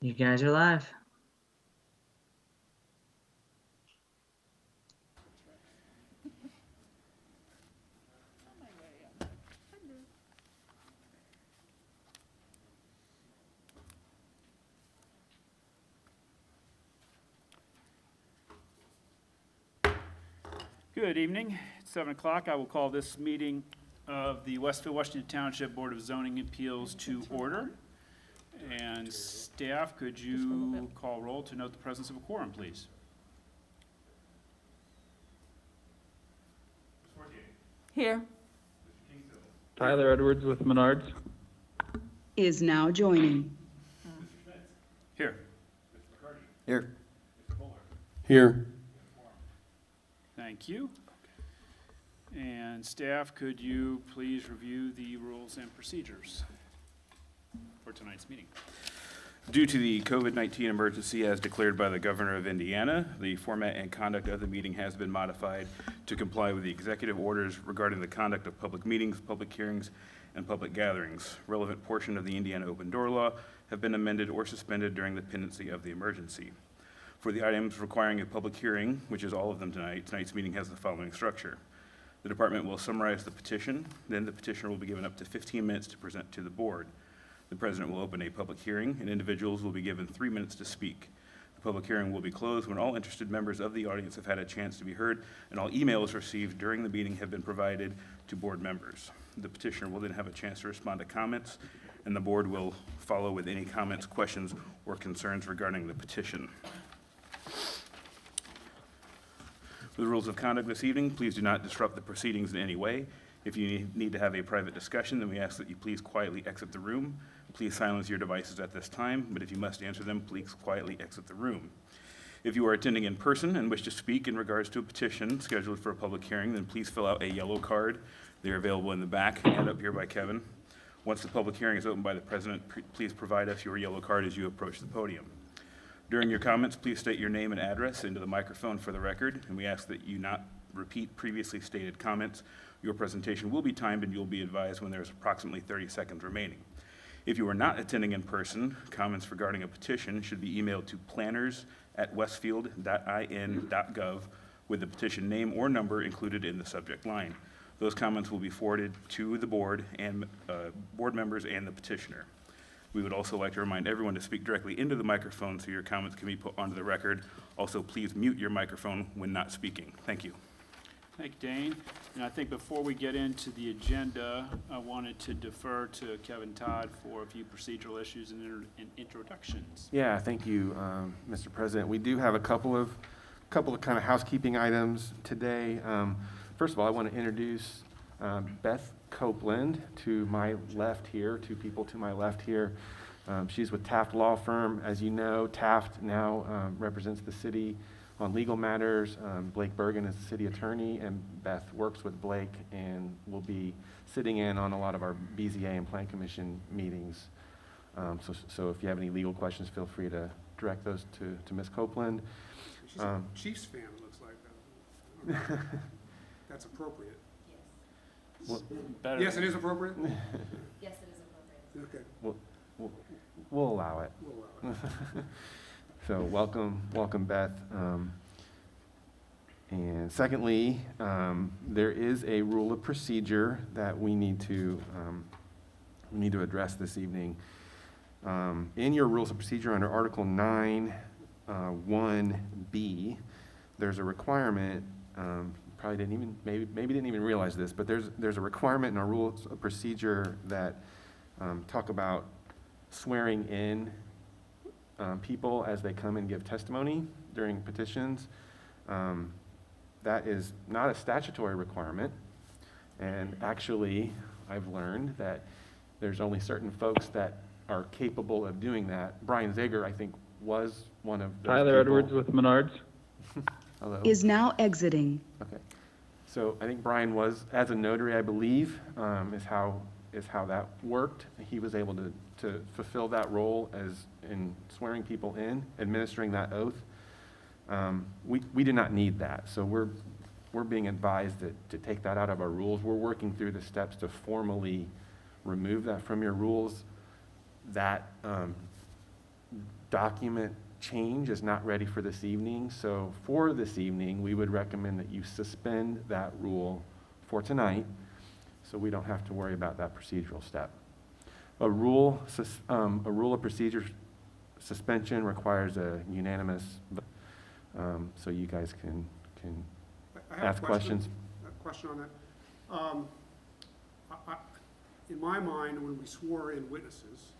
You guys are live. Good evening. It's 7 o'clock. I will call this meeting of the Westfield, Washington Township Board of Zoning Appeals to order. And staff, could you call roll to note the presence of a quorum, please? Here. Tyler Edwards with Menards. Is now joining. Here. Here. Here. Thank you. And staff, could you please review the rules and procedures for tonight's meeting? Due to the COVID-19 emergency as declared by the Governor of Indiana, the format and conduct of the meeting has been modified to comply with the executive orders regarding the conduct of public meetings, public hearings, and public gatherings. Relevant portion of the Indiana Open Door Law have been amended or suspended during the pendency of the emergency. For the items requiring a public hearing, which is all of them tonight, tonight's meeting has the following structure. The department will summarize the petition, then the petitioner will be given up to 15 minutes to present to the board. The president will open a public hearing, and individuals will be given 3 minutes to speak. The public hearing will be closed when all interested members of the audience have had a chance to be heard, and all emails received during the meeting have been provided to board members. The petitioner will then have a chance to respond to comments, and the board will follow with any comments, questions, or concerns regarding the petition. For the rules of conduct this evening, please do not disrupt the proceedings in any way. If you need to have a private discussion, then we ask that you please quietly exit the room. Please silence your devices at this time, but if you must answer them, please quietly exit the room. If you are attending in person and wish to speak in regards to a petition scheduled for a public hearing, then please fill out a yellow card. They're available in the back and up here by Kevin. Once the public hearing is opened by the president, please provide us your yellow card as you approach the podium. During your comments, please state your name and address into the microphone for the record, and we ask that you not repeat previously stated comments. Your presentation will be timed and you'll be advised when there's approximately 30 seconds remaining. If you are not attending in person, comments regarding a petition should be emailed to planners@westfield.in.gov with the petition name or number included in the subject line. Those comments will be forwarded to the board and board members and the petitioner. We would also like to remind everyone to speak directly into the microphone so your comments can be put onto the record. Also, please mute your microphone when not speaking. Thank you. Thank you, Dane. And I think before we get into the agenda, I wanted to defer to Kevin Todd for a few procedural issues and introductions. Yeah, thank you, Mr. President. We do have a couple of kind of housekeeping items today. First of all, I want to introduce Beth Copeland to my left here, two people to my left here. She's with Taft Law Firm. As you know, Taft now represents the city on legal matters. Blake Bergen is the city attorney, and Beth works with Blake and will be sitting in on a lot of our BZA and Plan Commission meetings. So if you have any legal questions, feel free to direct those to Ms. Copeland. She's a Chiefs fan, it looks like, though. That's appropriate. Well, Better Yes, it is appropriate? Yes, it is appropriate. Okay, we'll allow it. we'll allow it. So welcome, Beth. And secondly, there is a rule of procedure that we need to address this evening. In your rules of procedure under Article 9, 1B, there's a requirement. Probably didn't even maybe didn't even realize this, but there's a requirement in our rules of procedure that talk about swearing in people as they come and give testimony during petitions. That is not a statutory requirement, and actually I've learned that there's only certain folks that are capable of doing that. Brian Zager, I think, was one of those Tyler people. Edwards with Menards. Hello. Is now exiting. Okay. So I think Brian was, as a notary, I believe, is how that worked. He was able to fulfill that role as in swearing people in, administering that oath. We did not need that, so we're being advised to take that out of our rules. We're working through the steps to formally remove that from your rules. That document change is not ready for this evening. So for this evening, we would recommend that you suspend that rule for tonight, so we don't have to worry about that procedural step. A rule of procedure suspension requires a unanimous, so you guys can I have a ask questions. A question on that. In my mind, when we swore in witnesses,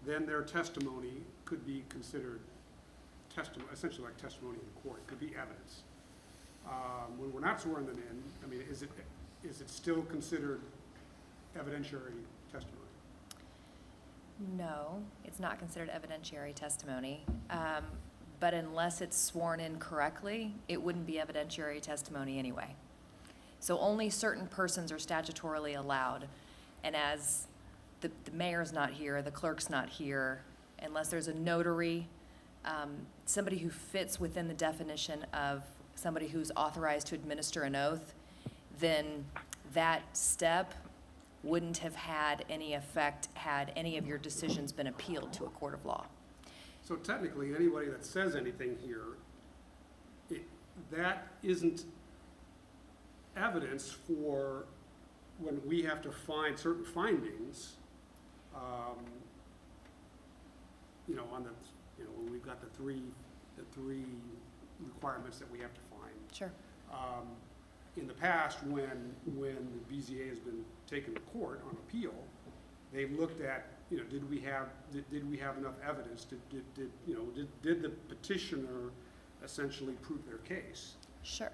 then their testimony could be considered essentially like testimony in court, it could be evidence. When we're not swearing them in, I mean, is it still considered evidentiary testimony? No, it's not considered evidentiary testimony. But unless it's sworn in correctly, it wouldn't be evidentiary testimony anyway. So only certain persons are statutorily allowed. And as the mayor's not here, the clerk's not here, unless there's a notary, somebody who fits within the definition of somebody who's authorized to administer an oath, then that step wouldn't have had any effect had any of your decisions been appealed to a court of law. So technically, anybody that says anything here, that isn't evidence for when we have to find certain findings, when we've got the three requirements that we have to find. Sure. In the past, when the BZA has been taken to court on appeal, they've looked at, did we have enough evidence? Did the petitioner essentially prove their case? Sure,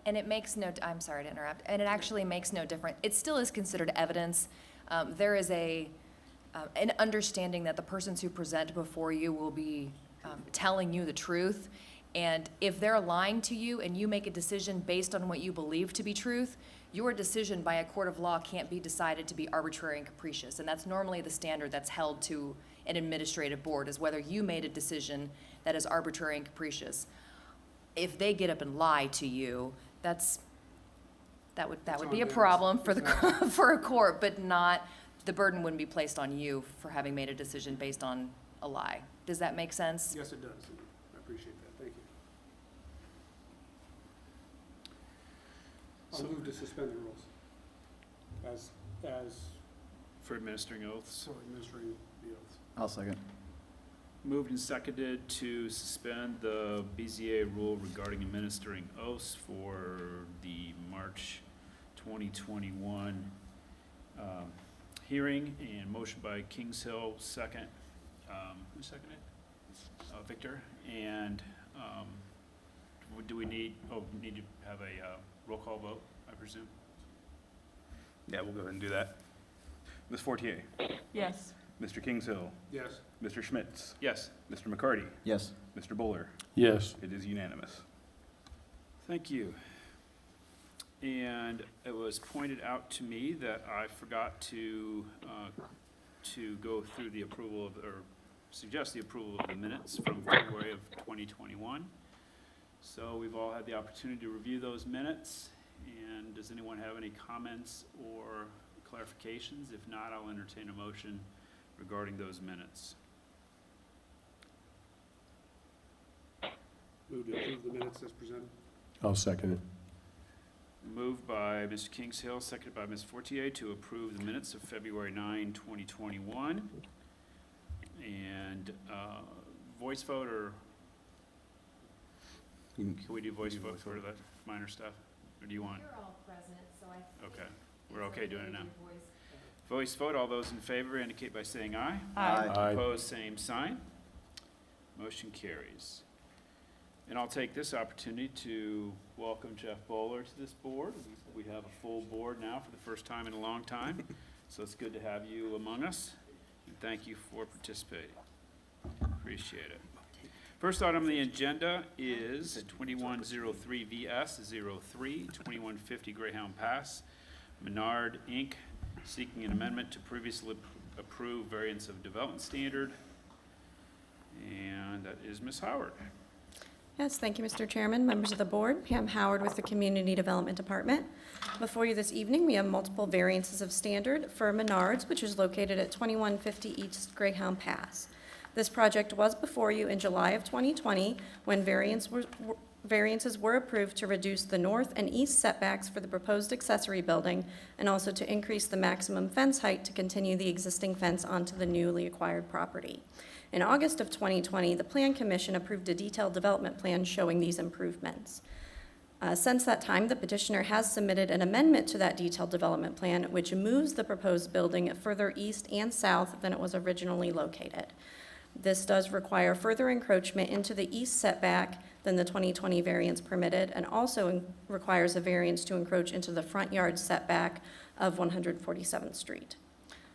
and it makes no, I'm sorry to interrupt, and it actually makes no difference. It still is considered evidence. There is an understanding that the persons who present before you will be telling you the truth. And if they're lying to you and you make a decision based on what you believe to be truth, your decision by a court of law can't be decided to be arbitrary and capricious. And that's normally the standard that's held to an administrative board, is whether you made a decision that is arbitrary and capricious. If they get up and lie to you, that would be a problem for for a court, but the burden wouldn't be placed on you for having made a decision based on a lie. Does that make sense? Yes, it does. I appreciate that. Thank you. I'll move to suspend the rules as For administering oaths. for administering the oaths. I'll second. Moved and seconded to suspend the BZA rule regarding administering oaths for the March 2021 hearing, and motion by Kings Hill, second. Who seconded? Victor. And do we need to have a roll call vote, I presume? Yeah, we'll go ahead and do that. Ms. Fortier, Yes. Mr. Kingshill, Yes. Mr. Schmitz, Yes. Mr. McCarty, Yes. Mr. Bowler. Yes. It is unanimous. Thank you. And it was pointed out to me that I forgot to go through the approval of, or suggest the approval of the minutes from February of 2021. So we've all had the opportunity to review those minutes. And does anyone have any comments or clarifications? If not, I'll entertain a motion regarding those minutes. Move to approve the minutes as presented. I'll second it. Moved by Mr. Kingshill, seconded by Ms. Fortier to approve the minutes of February 9, 2021. And voice vote, or can we do voice vote for the minor stuff? Or do you want? You're all present, so I think. Okay, we're okay doing it now. Voice. Voice vote, all those in favor indicate by saying aye. Aye. Opposed, same sign. Motion carries. And I'll take this opportunity to welcome Jeff Bowler to this board. We have a full board now for the first time in a long time, so it's good to have you among us. And thank you for participating. Appreciate it. First item on the agenda is 2103 VS 03, 2150 Greyhound Pass, Menard, Inc., seeking an amendment to previously approved variance of development standard. And that is Ms. Howard. Yes, thank you, Mr. Chairman, members of the board. Pam Howard with the Community Development Department. Before you this evening, we have multiple variances of standard for Menards, which is located at 2150 East Greyhound Pass. This project was before you in July of 2020 when variances were approved to reduce the north and east setbacks for the proposed accessory building and also to increase the maximum fence height to continue the existing fence onto the newly acquired property. In August of 2020, the Plan Commission approved a detailed development plan showing these improvements. Since that time, the petitioner has submitted an amendment to that detailed development plan, which moves the proposed building further east and south than it was originally located. This does require further encroachment into the east setback than the 2020 variance permitted, and also requires a variance to encroach into the front yard setback of 147th Street.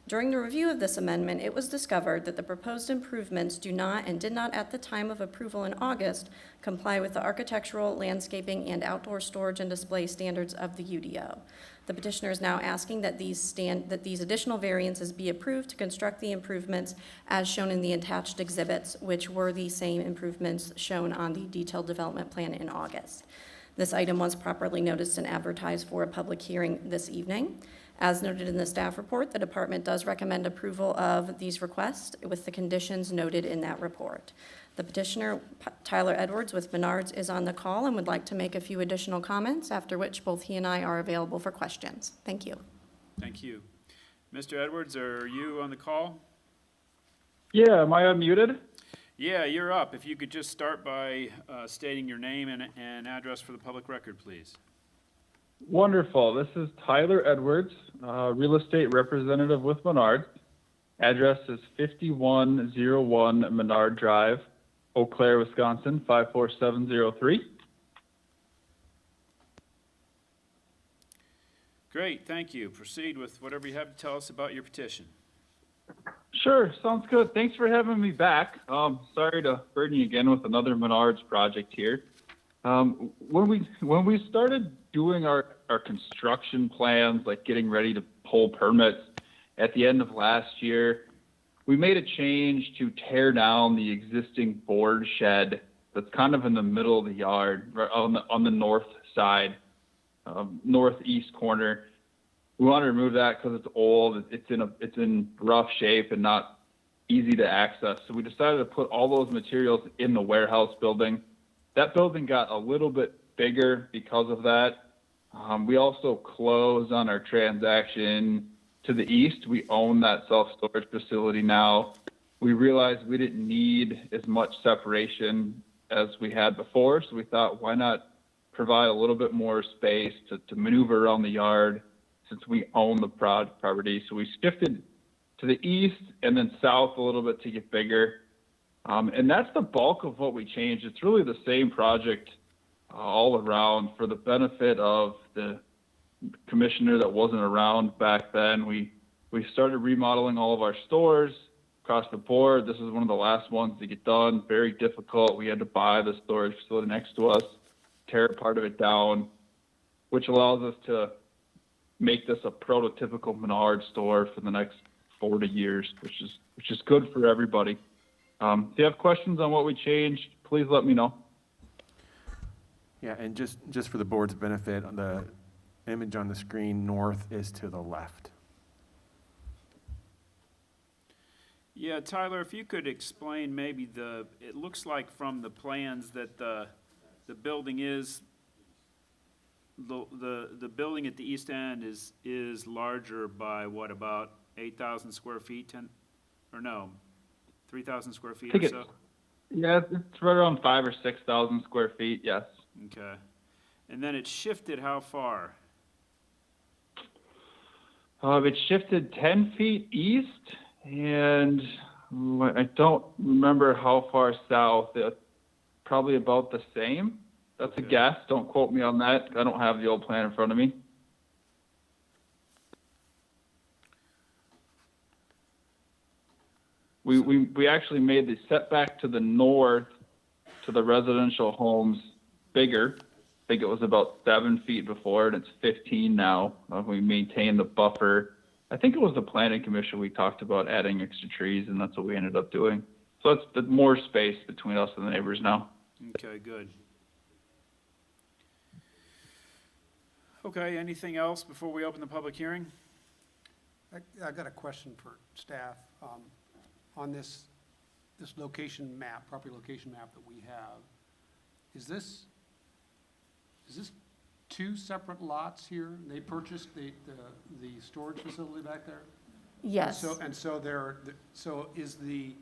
During the review of this amendment, it was discovered that the proposed improvements do not and did not at the time of approval in August comply with the architectural, landscaping, and outdoor storage and display standards of the UDO. The petitioner is now asking that these additional variances be approved to construct the improvements as shown in the attached exhibits, which were the same improvements shown on the detailed development plan in August. This item was properly noticed and advertised for a public hearing this evening. As noted in the staff report, the department does recommend approval of these requests with the conditions noted in that report. The petitioner, Tyler Edwards with Menards, is on the call and would like to make a few additional comments, after which both he and I are available for questions. Thank you. Thank you. Mr. Edwards, are you on the call? Yeah, am I unmuted? Yeah, you're up. If you could just start by stating your name and address for the public record, please. Wonderful. This is Tyler Edwards, real estate representative with Menards. Address is 5101 Menard Drive, Eau Claire, Wisconsin, 54703. Great, thank you. Proceed with whatever you have to tell us about your petition. Sure, sounds good. Thanks for having me back. Sorry to burden you again with another Menards project here. When we started doing our construction plans, like getting ready to pull permits at the end of last year, we made a change to tear down the existing board shed that's kind of in the middle of the yard, right on the north side, northeast corner. We want to remove that because it's old, it's in rough shape and not easy to access. So we decided to put all those materials in the warehouse building. That building got a little bit bigger because of that. We also closed on our transaction to the east. We own that self-storage facility now. We realized we didn't need as much separation as we had before, so we thought, why not provide a little bit more space to maneuver around the yard since we own the property. So we shifted to the east and then south a little bit to get bigger. And that's the bulk of what we changed. It's really the same project all around. For the benefit of the commissioner that wasn't around back then, we started remodeling all of our stores across the board. This is one of the last ones to get done. Very difficult. We had to buy the storage facility next to us, tear part of it down, which allows us to make this a prototypical Menards store for the next 40 years, which is good for everybody. If you have questions on what we changed, please let me know. Yeah, and just for the board's benefit, the image on the screen north is to the left. Yeah, Tyler, if you could explain maybe it looks like from the plans that the building is, the building at the east end is larger by what, about 8,000 square feet, 3,000 square feet or so? Yeah, it's right around 5,000 or 6,000 square feet, yes. Okay. And then it shifted how far? It shifted 10 feet east, and I don't remember how far south. Probably about the same. That's a guess. Don't quote me on that. I don't have the old plan in front of me. We actually made the setback to the north to the residential homes bigger. I think it was about 7 feet before, and it's 15 now. We maintained the buffer. I think it was the planning commission we talked about adding extra trees, and that's what we ended up doing. So that's more space between us and the neighbors now. Okay, good. Okay, anything else before we open the public hearing? I got a question for staff. On this this location map, property location map that we have, is this two separate lots here? They purchased the storage facility back there? Yes. So is the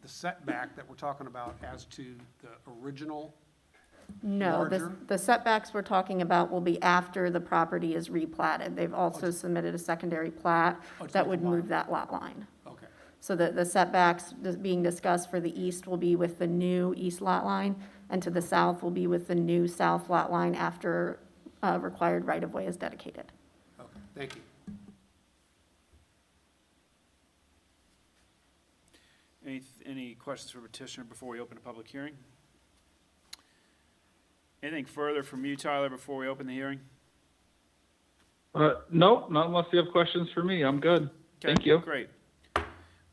setback that we're talking about as to the original? No, Larger? the setbacks we're talking about will be after the property is replatted. They've also submitted a secondary plat Oh, it's that like would a line. move that lot line. Okay, So the setbacks being discussed for the east will be with the new east lot line, and to the south will be with the new south lot line after required right-of-way is dedicated. okay, thank you. Any questions for petitioner before we open a public hearing? Anything further from you, Tyler, before we open the hearing? Nope, not unless you have questions for me. I'm good. Okay, Thank you. Great.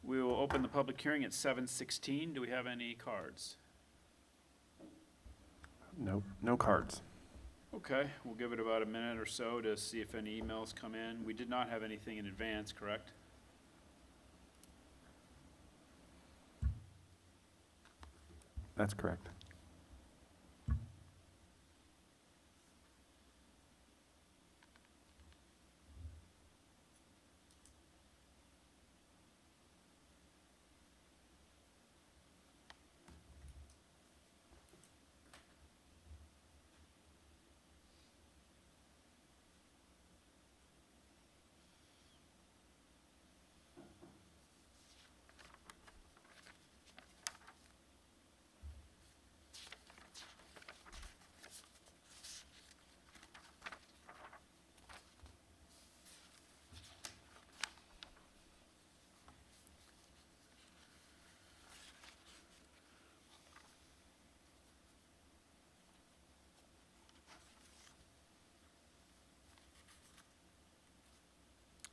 We will open the public hearing at 7:16. Do we have any cards? Nope, no cards. Okay, we'll give it about a minute or so to see if any emails come in. We did not have anything in advance, correct? That's correct.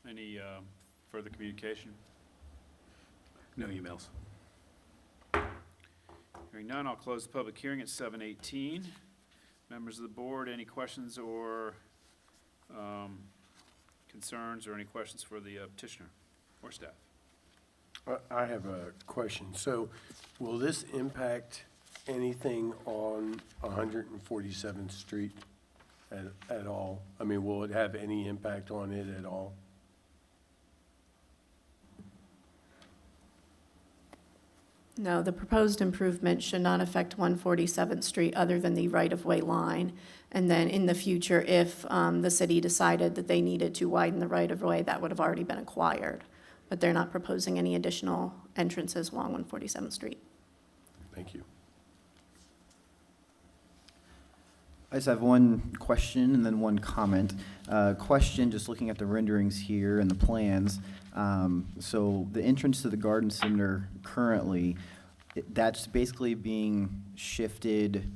Any further communication? No emails. Hearing none, I'll close the public hearing at 7:18. Members of the board, any questions or concerns or any questions for the petitioner or staff? I have a question. So will this impact anything on 147th Street at all? I mean, will it have any impact on it at all? No, the proposed improvement should not affect 147th Street other than the right-of-way line. And then in the future, if the city decided that they needed to widen the right-of-way, that would have already been acquired. But they're not proposing any additional entrances along 147th Street. Thank you. I just have one question and then one comment. Question, just looking at the renderings here and the plans. So the entrance to the garden center currently, that's basically being shifted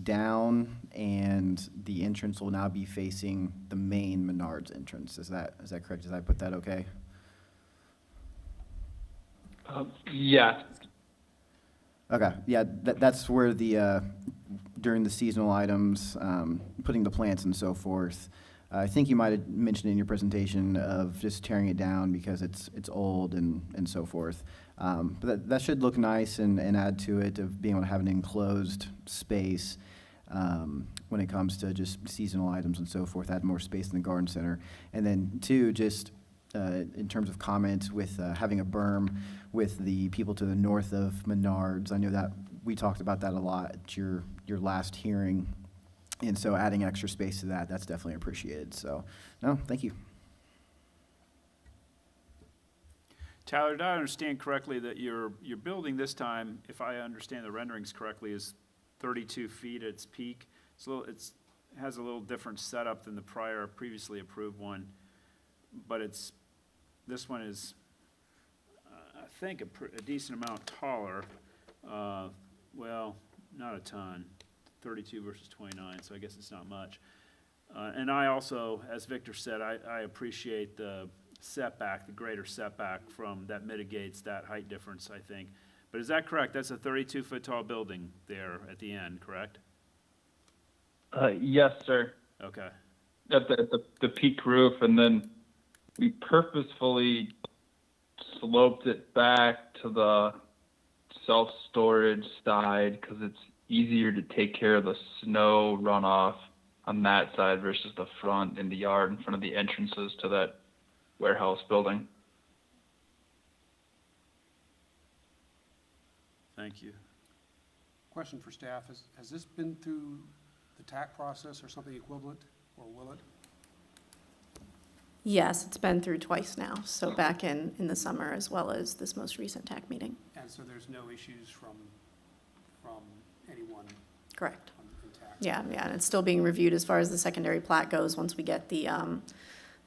down, and the entrance will now be facing the main Menards entrance. Is that correct? Did I put that okay? Yes. Okay, yeah, that's where the, during the seasonal items, putting the plants and so forth, I think you might have mentioned in your presentation of just tearing it down because it's old and so forth. But that should look nice and add to it of being able to have an enclosed space when it comes to just seasonal items and so forth, add more space in the garden center. And then two, just in terms of comments with having a berm with the people to the north of Menards. I know that we talked about that a lot at your last hearing. And so adding extra space to that, that's definitely appreciated. So, no, thank you. Tyler, did I understand correctly that your building this time, if I understand the renderings correctly, is 32 feet at its peak? It has a little different setup than the previously approved one, but this one is, I think, a decent amount taller. Well, not a ton. 32 versus 29, so I guess it's not much. And I also, as Victor said, I appreciate the setback, the greater setback that mitigates that height difference, I think. But is that correct? That's a 32-foot tall building there at the end, correct? Yes, sir. Okay. At the peak roof, and then we purposefully sloped it back to the self-storage side because it's easier to take care of the snow runoff on that side versus the front in the yard in front of the entrances to that warehouse building. Thank you. Question for staff, has this been through the TAC process or something equivalent, or will it? Yes, it's been through twice now, so back in the summer as well as this most recent TAC meeting. And so there's no issues from anyone Correct. in TAC? Yeah, and it's still being reviewed as far as the secondary plat goes. Once we get the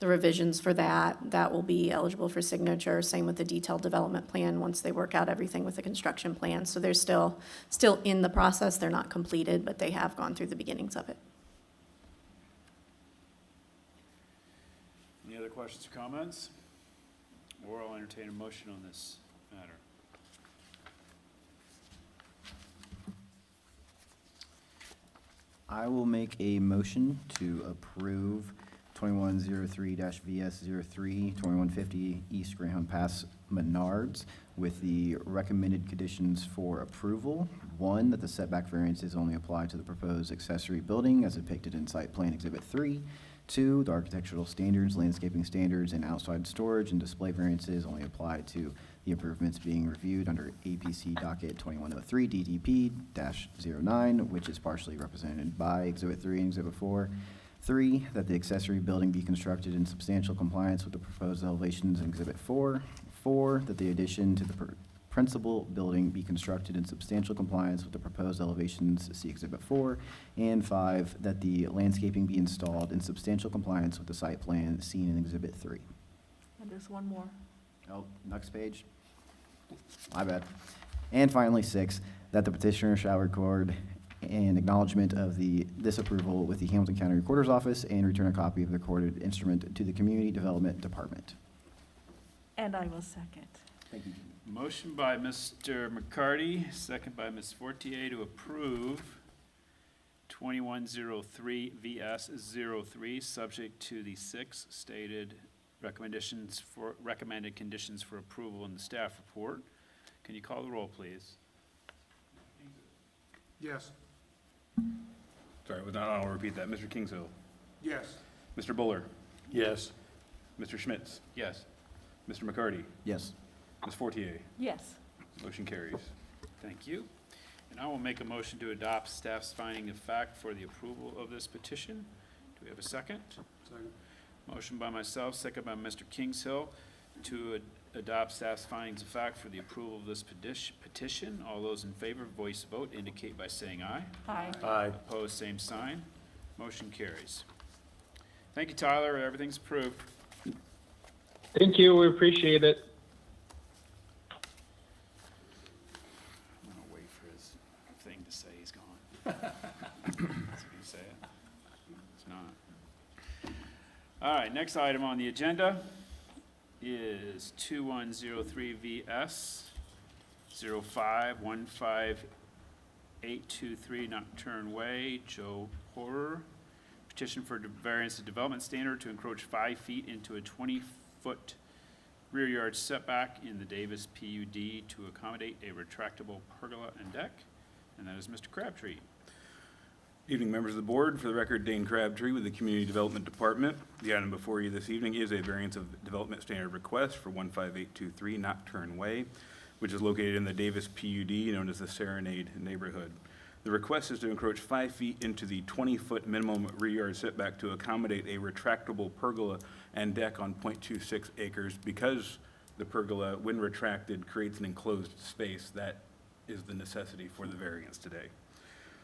revisions for that will be eligible for signature. Same with the detailed development plan, once they work out everything with the construction plan. So they're still in the process. They're not completed, but they have gone through the beginnings of it. Any other questions or comments? Or I'll entertain a motion on this matter. I will make a motion to approve 2103-VS03, 2150 East Greyhound Pass, Menards, with the recommended conditions for approval. One, that the setback variances only apply to the proposed accessory building as depicted in Site Plan Exhibit 3. Two, the architectural standards, landscaping standards, and outside storage and display variances only apply to the improvements being reviewed under APC docket 2103 DDP-09, which is partially represented by Exhibit 3 and Exhibit 4. Three, that the accessory building be constructed in substantial compliance with the proposed elevations in Exhibit 4. Four, that the addition to the principal building be constructed in substantial compliance with the proposed elevations, see Exhibit 4. And 5, that the landscaping be installed in substantial compliance with the site plan seen in Exhibit 3. And there's one more. Oh, next page. My bad. And finally, 6, that the petitioner shall record an acknowledgement of the disapproval with the Hamilton County Recorder's Office and return a copy of the recorded instrument to the Community Development Department. And I will second. Thank you. Motion by Mr. McCarty, second by Ms. Fortier to approve 2103 VS03, subject to the 6 stated recommended conditions for approval in the staff report. Can you call the roll, please? Yes. Sorry, I'll repeat that. Mr. Kingshill. Yes. Mr. Buller. Yes. Mr. Schmitz. Yes. Mr. McCarty. Yes. Ms. Fortier. Yes. Motion carries. Thank you. And I will make a motion to adopt staff's finding of fact for the approval of this petition. Do we have a second? Second. Motion by myself, second by Mr. Kingshill, to adopt staff's findings of fact for the approval of this petition. All those in favor, voice vote, indicate by saying aye. Aye. Aye. Opposed, same sign. Motion carries. Thank you, Tyler. Everything's approved. Thank you. We appreciate it. I'm gonna wait for his thing to say he's gone. Is he gonna say it? It's not. All right, next item on the agenda is 2103 VS 0515823 Nocturne Way, Joe Horror. Petition for variance to development standard to encroach 5 feet into a 20-foot rear yard setback in the Davis PUD to accommodate a retractable pergola and deck. And that is Mr. Crabtree. Evening, members of the board. For the record, Dane Crabtree with the Community Development Department. The item before you this evening is a variance of development standard request for 15823 Nocturne Way, which is located in the Davis PUD, known as the Serenade neighborhood. The request is to encroach 5 feet into the 20-foot minimum rear yard setback to accommodate a retractable pergola and deck on .26 acres. Because the pergola, when retracted, creates an enclosed space, that is the necessity for the variance today.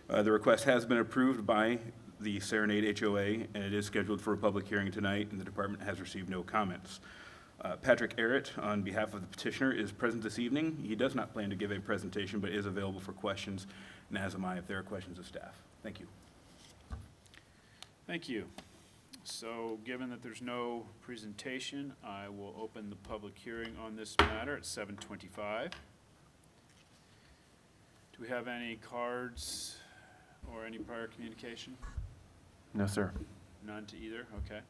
The request has been approved by the Serenade HOA, and it is scheduled for a public hearing tonight, and the department has received no comments. Patrick Arrett, on behalf of the petitioner, is present this evening. He does not plan to give a presentation, but is available for questions, and as am I if there are questions of staff. Thank you. Thank you. So, given that there's no presentation, I will open the public hearing on this matter at 7:25. Do we have any cards or any prior communication? No, sir. None to either, okay.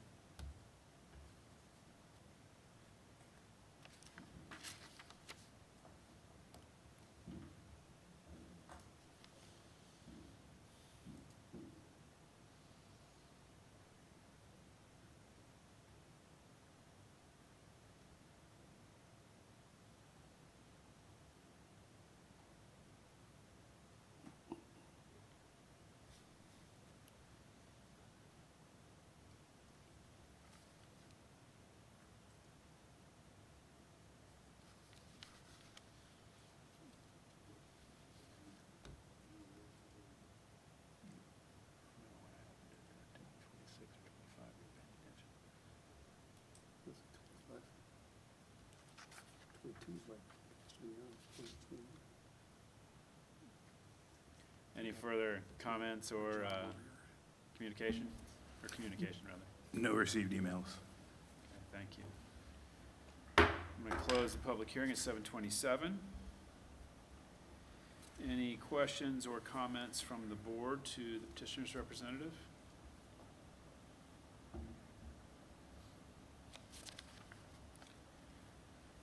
Any further comments or communication? Or communication, rather? No received emails. Okay, thank you. I'm going to close the public hearing at 7:27. Any questions or comments from the board to the petitioner's representative?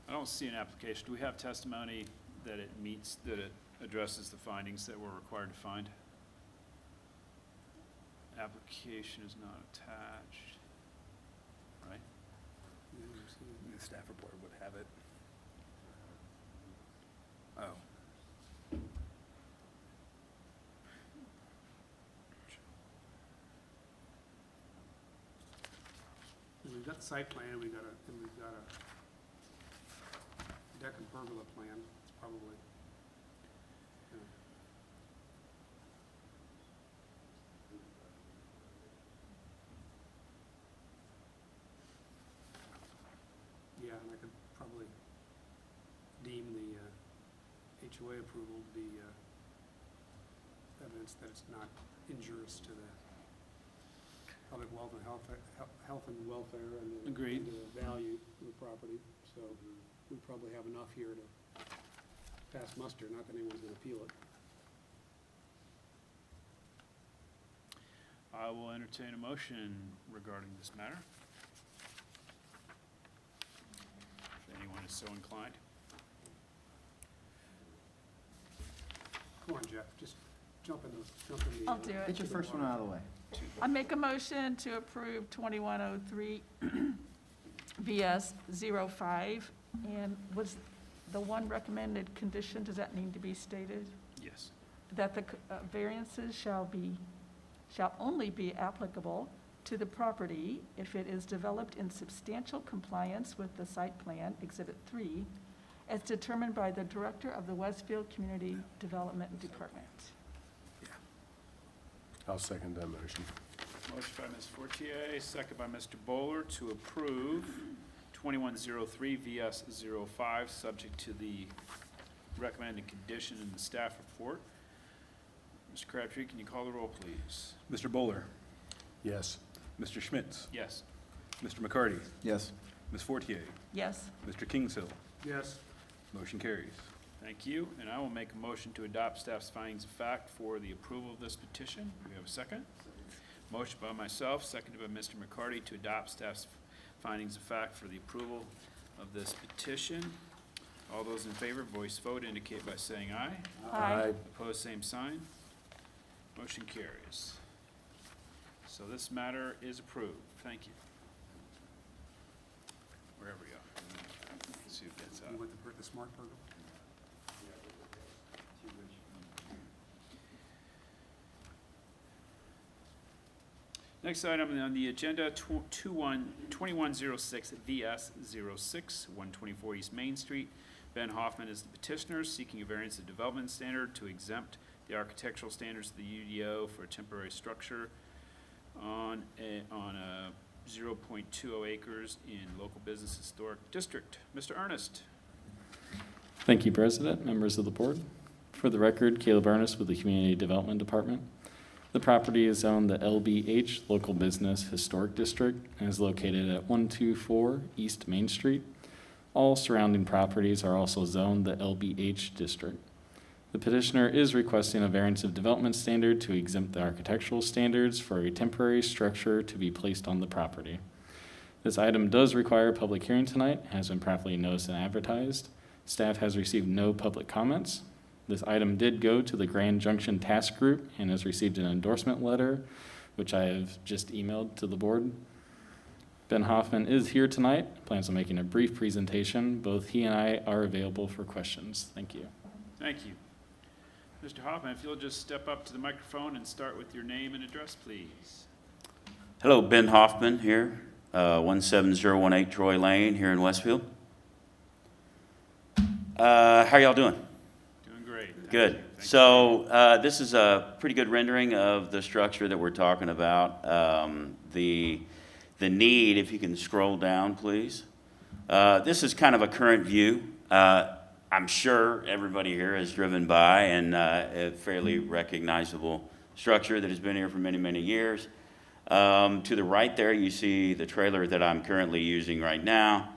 I don't see an application. Do we have testimony that it meets, that it addresses the findings that we're required to find? Application is not attached, right? The staff report would have it. Oh. We've got the site plan, and we've got a deck and pergola plan, it's probably, yeah, and I could probably deem the HOA approval to be evidence that it's not injurious to the public health and welfare and the, Agreed. and the value of the property. So we probably have enough here to pass muster, not that anyone's gonna appeal it. I will entertain a motion regarding this matter. If anyone is so inclined. Come on, Jeff, just jump in the. I'll do it. Get your first one out of the way. I make a motion to approve 2103 VS 05. And was the one recommended condition, does that need to be stated? Yes. That the variances shall only be applicable to the property if it is developed in substantial compliance with the site plan, Exhibit 3, as determined by the Director of the Westfield Community Development Department. I'll second that motion. Motion by Ms. Fortier, second by Mr. Bowler to approve 2103 VS 05, subject to the recommended condition in the staff report. Mr. Crabtree, can you call the roll, please? Mr. Bowler, Yes. Mr. Schmitz, Yes. Mr. McCarty, Yes. Ms. Fortier, Yes. Mr. Kingshill. Yes, Motion carries. Thank you, and I will make a motion to adopt staff's findings of fact for the approval of this petition. Do we have a second? Motion by myself, seconded by Mr. McCarty to adopt staff's findings of fact for the approval of this petition. All those in favor, voice vote indicate by saying aye. Aye. Opposed, same sign. Motion carries. So this matter is approved. Thank you. Wherever we are. Let's see who gets out. you want the smart pergola? Next item on the agenda, 2106 VS 06, 124 East Main Street. Ben Hoffman is the petitioner, seeking a variance of development standard to exempt the architectural standards of the UDO for a temporary structure on a 0.20 acres in local business historic district. Mr. Ernest. Thank you, President, members of the board. For the record, Caleb Ernest with the Community Development Department. The property is zoned the LBH Local Business Historic District and is located at 124 East Main Street. All surrounding properties are also zoned the LBH District. The petitioner is requesting a variance of development standard to exempt the architectural standards for a temporary structure to be placed on the property. This item does require a public hearing tonight, has been properly noticed and advertised. Staff has received no public comments. This item did go to the Grand Junction Task Group and has received an endorsement letter, which I have just emailed to the board. Ben Hoffman is here tonight, plans on making a brief presentation. Both he and I are available for questions. Thank you. Thank you. Mr. Hoffman, if you'll just step up to the microphone and start with your name and address, please. Hello, Ben Hoffman here, 17018 Troy Lane here in Westfield. How y'all doing? Doing great. Thank Good. you. Thank you. So this is a pretty good rendering of the structure that we're talking about. The need, if you can scroll down, please. This is kind of a current view. I'm sure everybody here has driven by and a fairly recognizable structure that has been here for many, many years. To the right there, you see the trailer that I'm currently using right now.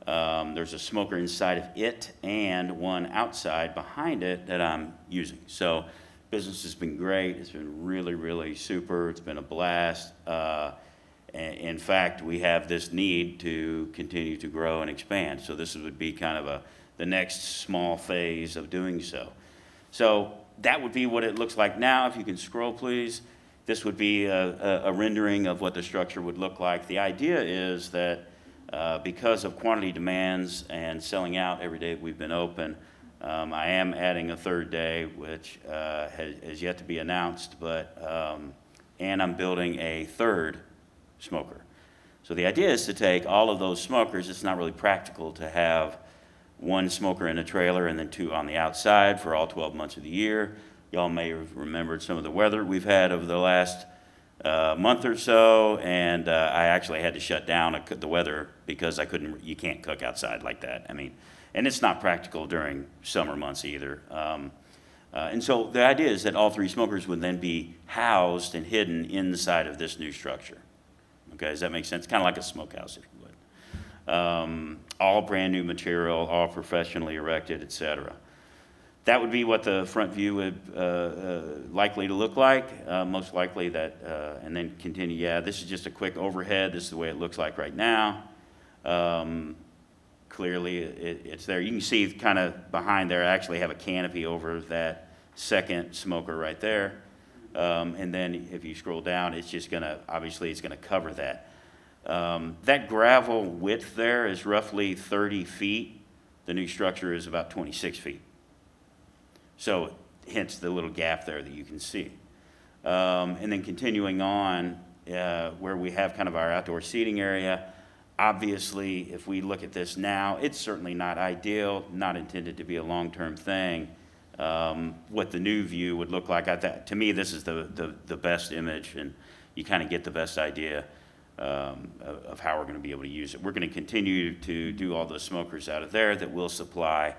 There's a smoker inside of it and one outside behind it that I'm using. So business has been great. It's been really, really super. It's been a blast. In fact, we have this need to continue to grow and expand. So this would be kind of the next small phase of doing so. So that would be what it looks like now. If you can scroll, please. This would be a rendering of what the structure would look like. The idea is that because of quantity demands and selling out every day we've been open, I am adding a third day, which has yet to be announced, and I'm building a third smoker. So the idea is to take all of those smokers. It's not really practical to have one smoker in a trailer and then two on the outside for all 12 months of the year. Y'all may have remembered some of the weather we've had over the last month or so, and I actually had to shut down the weather because you can't cook outside like that. I mean, and it's not practical during summer months either. And so the idea is that all three smokers would then be housed and hidden inside of this new structure. Okay, does that make sense? Kind of like a smokehouse, if you would. All brand new material, all professionally erected, et cetera. That would be what the front view would likely to look like. Most likely that, and then continue. Yeah, this is just a quick overhead. This is the way it looks like right now. Clearly, it's there. You can see kind of behind there, I actually have a canopy over that second smoker right there. And then if you scroll down, it's just gonna, obviously it's gonna cover that. That gravel width there is roughly 30 feet. The new structure is about 26 feet. So hence the little gap there that you can see. And then continuing on, where we have kind of our outdoor seating area, obviously, if we look at this now, it's certainly not ideal, not intended to be a long-term thing. What the new view would look like, to me, this is the best image, and you kind of get the best idea of how we're going to be able to use it. We're going to continue to do all the smokers out of there that will supply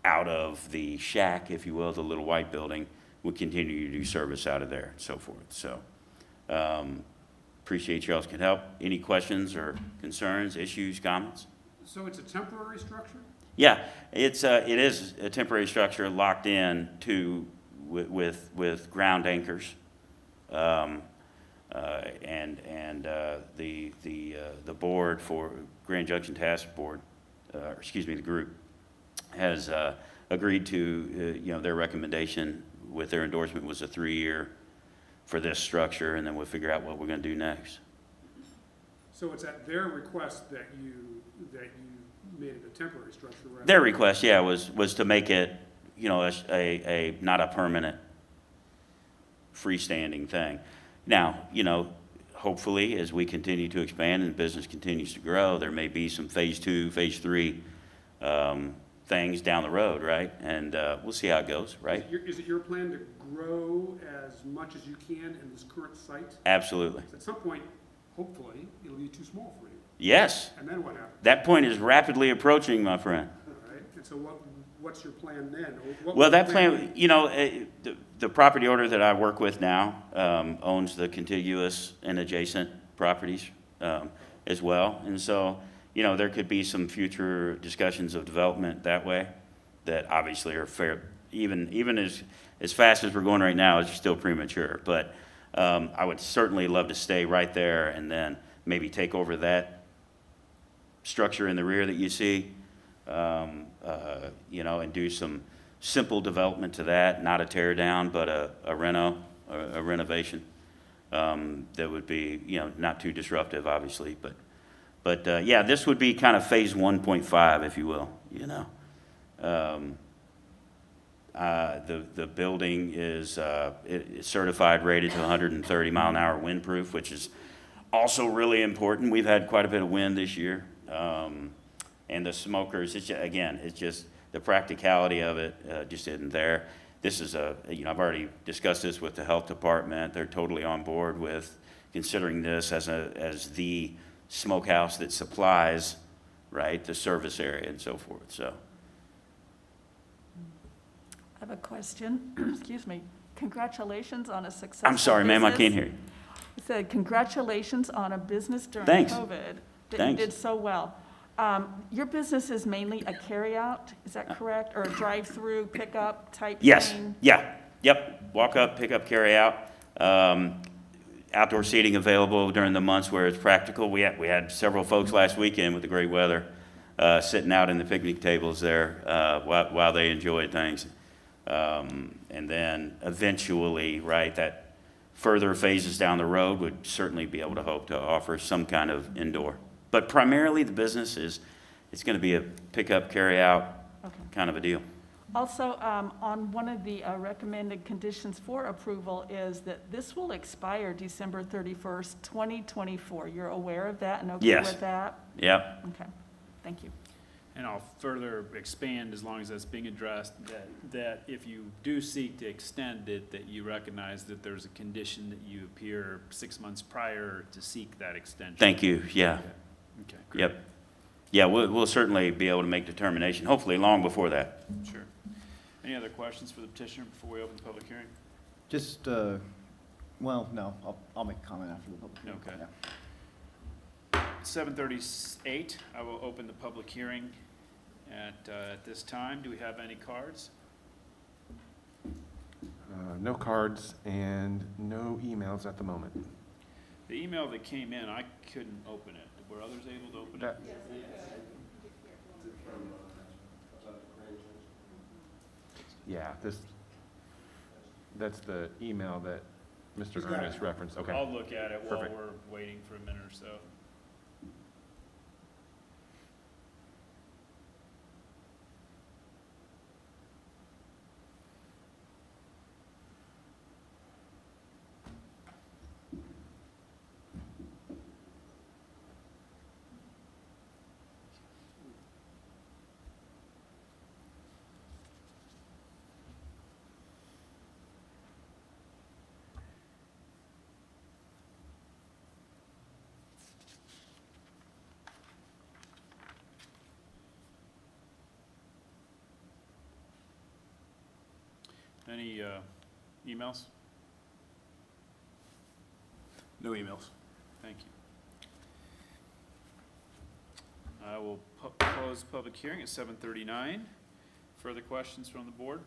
out of the shack, if you will, the little white building. We'll continue to do service out of there and so forth. So appreciate y'all's can help. Any questions or concerns, issues, comments? So it's a temporary structure? Yeah, it is a temporary structure locked in with ground anchors. The board for Grand Junction Task Board, the group, has agreed to, their recommendation with their endorsement was a 3-year for this structure, and then we'll figure out what we're going to do next. So it's at their request that you made it a temporary structure, right? Their request, yeah, was to make it, a not a permanent freestanding thing. Now, hopefully, as we continue to expand and business continues to grow, there may be some phase 2, phase 3 things down the road, right? And we'll see how it goes, right? Is it your plan to grow as much as you can in this current site? Absolutely. At some point, hopefully, it'll be too small for you. Yes. And then what happens? That point is rapidly approaching, my friend. All right. And so what's your plan then? Well, that plan, the property owner that I work with now owns the contiguous and adjacent properties as well. And so, there could be some future discussions of development that way that obviously are fair. Even as fast as we're going right now, it's still premature. But I would certainly love to stay right there and then maybe take over that structure in the rear that you see, and do some simple development to that, not a tear down, but a renovation that would be, not too disruptive, obviously. But yeah, this would be kind of phase 1.5, if you will, The building is it's certified, rated to 130 mile an hour windproof, which is also really important. We've had quite a bit of wind this year. And the smokers, it's just the practicality of it just isn't there. This is I've already discussed this with the health department. They're totally on board with considering this as the smokehouse that supplies, right, the service area and so forth. So have a question. Excuse me. Congratulations on a successful I'm sorry, ma'am, I business. can't hear you. I said, congratulations on a business during Thanks. COVID that you Thanks. did so well. Your business is mainly a carryout, is that correct? Or a drive-through pickup type Yes, thing? yeah, yep. Walk up, pick up, carry out. Outdoor seating available during the months where it's practical. We had several folks last weekend with the great weather, sitting out in the picnic tables there, while they enjoyed things. And then eventually, right, that further phases down the road would certainly be able to hope to offer some kind of indoor. But primarily the business it's gonna be a pickup, carry out Okay. kind of a deal. Also, on one of the recommended conditions for approval is that this will expire December 31st, 2024. You're aware of that and okay Yes. with that? Yep, Okay, thank you. And I'll further expand, as long as that's being addressed, that if you do seek to extend it, that you recognize that there's a condition that you appear 6 months prior to seek that extension. thank you, yeah, Okay, great. yep. Yeah, we'll certainly be able to make determination, hopefully long before that. Sure. Any other questions for the petitioner before we open the public hearing? Just, well, no, I'll make a comment after the public. hearing. Okay. Yeah. 7:38, I will open the public hearing at this time. Do we have any cards? No cards and no emails at the moment. The email that came in, I couldn't open it. Were others able to open it? That- Yeah, that's the email that Mr. Ernest referenced, okay. I'll look at it while Perfect. we're waiting for a minute or so. Any emails? No emails. Thank you. I will close the public hearing at 7:39. Further questions from the board?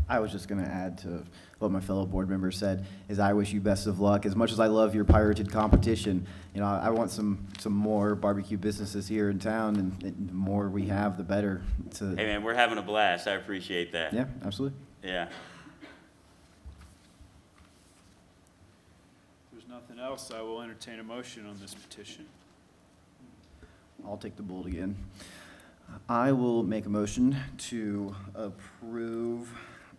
I was just going to add to what my fellow board member said, is I wish you best of luck. As much as I love your pirated competition, you know, I want some more barbecue businesses here in town, and the more we have, the better. Hey, man, we're having a blast. I appreciate that. Yeah, absolutely. Yeah. If there's nothing else, I will entertain a motion on this petition. I'll take the bull again. I will make a motion to approve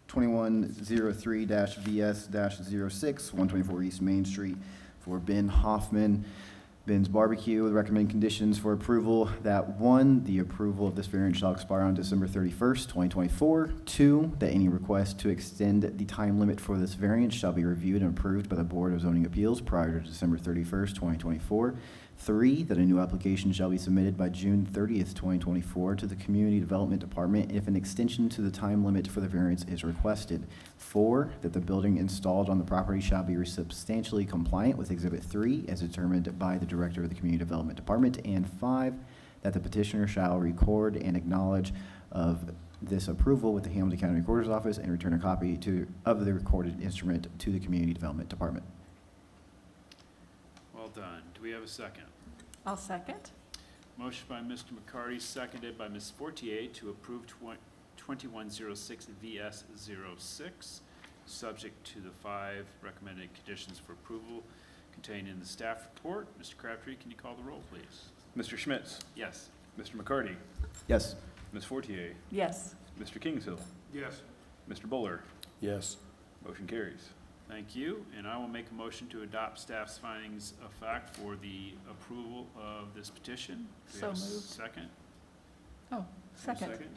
2103-VS-06, 124 East Main Street for Ben Hoffman, Ben's Barbecue, with recommended conditions for approval that 1, the approval of this variance shall expire on December 31st, 2024. 2, that any request to extend the time limit for this variance shall be reviewed and approved by the Board of Zoning Appeals prior to December 31st, 2024. 3, that a new application shall be submitted by June 30th, 2024 to the Community Development Department if an extension to the time limit for the variance is requested. 4, that the building installed on the property shall be substantially compliant with Exhibit 3 as determined by the Director of the Community Development Department. And 5, that the petitioner shall record and acknowledge of this approval with the Hamilton County Recorder's Office and return a copy of the recorded instrument to the Community Development Department. Well done. Do we have a second? I'll second. Motion by Mr. McCarty, seconded by Ms. Fortier to approve 2106 VS-06, subject to the 5 recommended conditions for approval contained in the staff report. Mr. Crabtree, can you call the roll, please? Mr. Schmitz, Yes. Mr. McCarty, Yes. Ms. Fortier, Yes. Mr. Kingshill, Yes. Mr. Buller. Yes. Motion carries. Thank you, and I will make a motion to adopt staff's findings of fact for the approval of this petition. Do we have a So moved. second? Oh, second.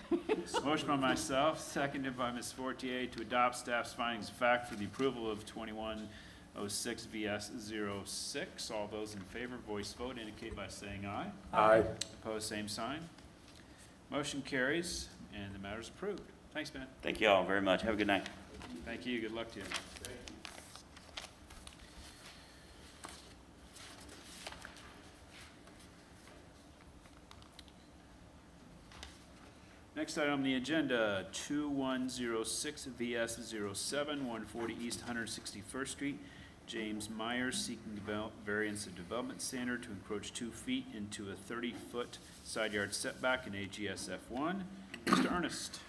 Motion by myself, seconded by Ms. Fortier to adopt staff's findings of fact for the approval of 2106 VS-06. All those in favor, voice vote, indicate by saying aye. Aye. Opposed, same sign. Motion carries. and the matter is approved. Thanks, Ben. Thank you all very much. Have a good night. Thank you. Good luck to you. Next item on the agenda, 2106 VS07, 140 East 161st Street. James Myers seeking variance of development standard to encroach 2 feet into a 30-foot side yard setback in AGSF 1. Mr. Ernest.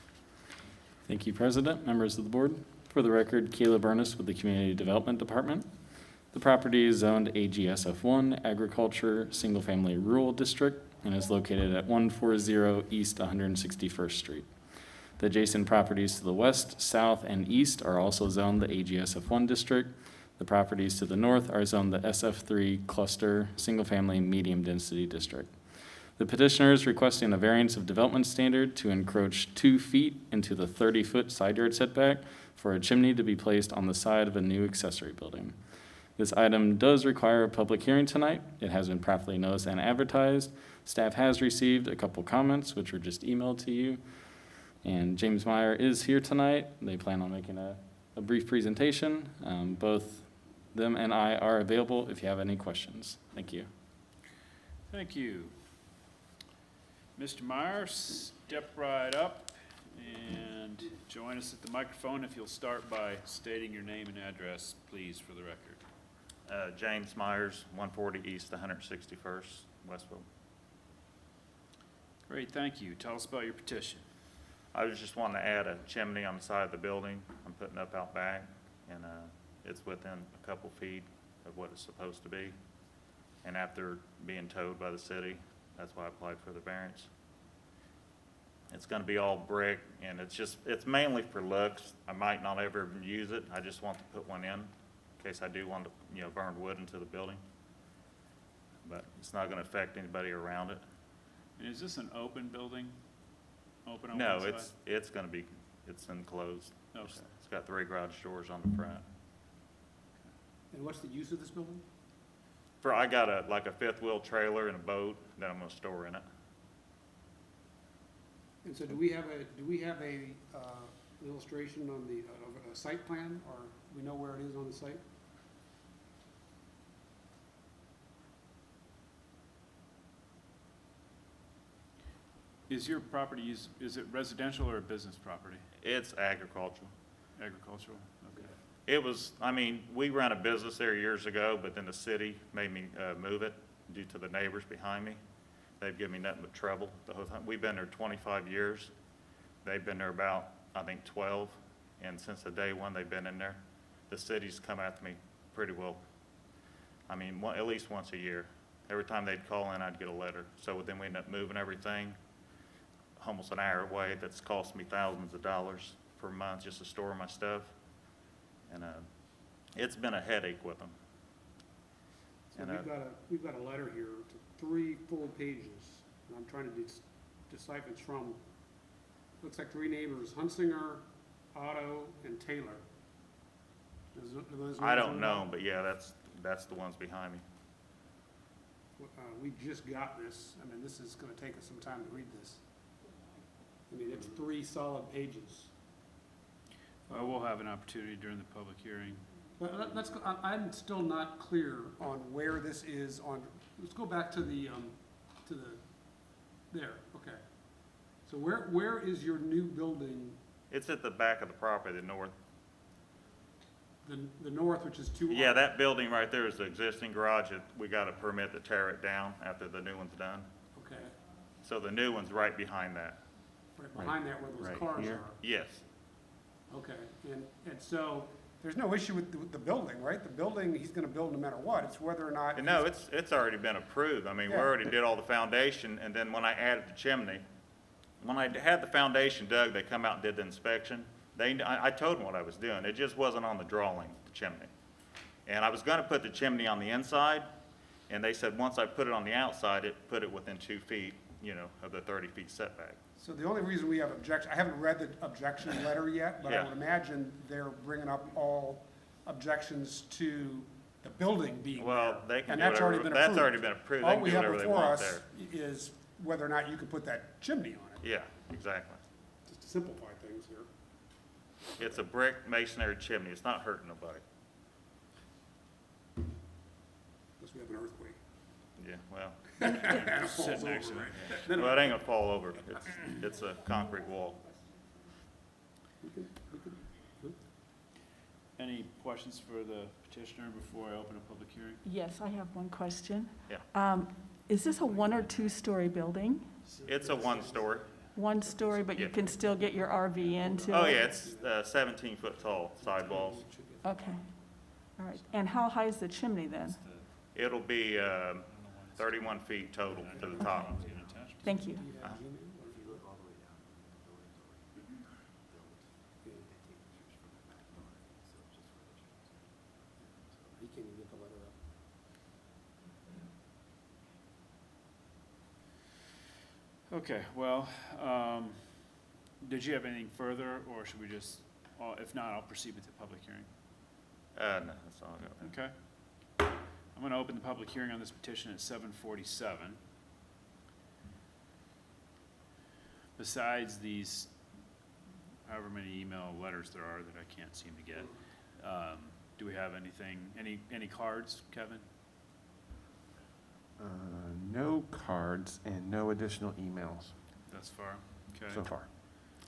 Thank you, President, members of the board. For the record, Caleb Ernest with the Community Development Department. The property is zoned AGSF 1 Agriculture Single Family Rural District and is located at 140 East 161st Street. The adjacent properties to the west, south, and east are also zoned the AGSF 1 district. The properties to the north are zoned the SF3 Cluster Single Family Medium Density District. The petitioner is requesting a variance of development standard to encroach 2 feet into the 30-foot side yard setback for a chimney to be placed on the side of a new accessory building. This item does require a public hearing tonight. It has been properly noticed and advertised. Staff has received a couple comments, which were just emailed to you. And James Meyer is here tonight. They plan on making a brief presentation. Both them and I are available if you have any questions. Thank you. Thank you. Mr. Meyer, step right up and join us at the microphone. If you'll start by stating your name and address, please, for the record. James Myers, 140 East 161st, Westfield. Great, thank you. Tell us about your petition. I was just wanting to add a chimney on the side of the building I'm putting up out back, and it's within a couple feet of what it's supposed to be. And after being towed by the city, that's why I applied for the variance. It's gonna be all brick, and it's mainly for looks. I might not ever use it. I just want to put one in case I do want to, burn wood into the building. But it's not gonna affect anybody around it. And is this an open building? Open on No, one side? it's enclosed. Okay. It's got 3 garage doors on the front. And what's the use of this building? I got a fifth wheel trailer and a boat that I'm gonna store in it. And so do we have an illustration on the, of a site plan, or we know where it is on the site? Is your property, is it residential or a business property? It's agricultural. Agricultural? Okay. It was, we ran a business there years ago, but then the city made me move it due to the neighbors behind me. They've given me nothing but trouble the whole time. We've been there 25 years. They've been there about, 12, and since the day one they've been in there, the city's come after me pretty well. At least once a year. Every time they'd call in, I'd get a letter. So then we ended up moving everything almost an hour away. That's cost me thousands of dollars per month just to store my stuff. And it's been a headache with them. So And, we've got a letter here, 3 full pages, and I'm trying to decipher it's from, looks like 3 neighbors, Hunsinger, Otto, and Taylor. Do those I names don't ring a know, bell? but yeah, that's the ones behind me. We just got this, this is gonna take us some time to read this. It's 3 solid pages. Well, we'll have an opportunity during the public hearing. But I'm still not clear on where this is on, let's go back to there, okay. So where is your new building, It's at the back of the property, the north. the north, which is 2? Yeah, that building right there is the existing garage. We got a permit to tear it down after the new one's done. Okay, So the new one's right behind that. right behind that where those Right cars here. are. Yes. Okay, and so, there's no issue with the building, right? The building, he's gonna build no matter what, it's whether or not. And no, it's already been approved. We Yeah. already did all the foundation, and then when I added the chimney, when I had the foundation dug, they come out and did the inspection. I told them what I was doing. It just wasn't on the drawing, the chimney. And I was gonna put the chimney on the inside, and they said, once I put it on the outside, put it within 2 feet, of the 30 feet setback. So the only reason we have objection, I haven't read the objection letter yet, but I Yeah. would imagine they're bringing up all objections to the building being there. Well, they can And do that's already whatever, been that's approved. already been approved. They All can we do have whatever they before want us there. is whether or not you can put that chimney on it. Yeah, exactly. simplify things here. It's a brick masonry chimney. It's not hurting nobody. Unless we have an earthquake. Yeah, well, It falls Sit over, next to it. right? well, it ain't gonna fall over. It's a concrete wall. Any questions for the petitioner before I open a public hearing? Yes, I have one question. Yeah. Is this a 1 or 2-story building? It's a one-story. 1 story, but you Yeah. can still get your RV into it? Oh, yeah, it's 17-foot tall sidewalls. Okay, all right. And how high is the chimney then? It'll be 31 feet total to the top. Thank you. He can't even get the letter up. Okay, well, did you have anything further, or should we just, if not, I'll proceed with the public hearing. No, that's all I got. Okay. I'm going to open the public hearing on this petition at 7:47. Besides these, however many email letters there are that I can't seem to get, do we have anything, any cards, Kevin? No cards and no additional emails Thus far? Okay. so far.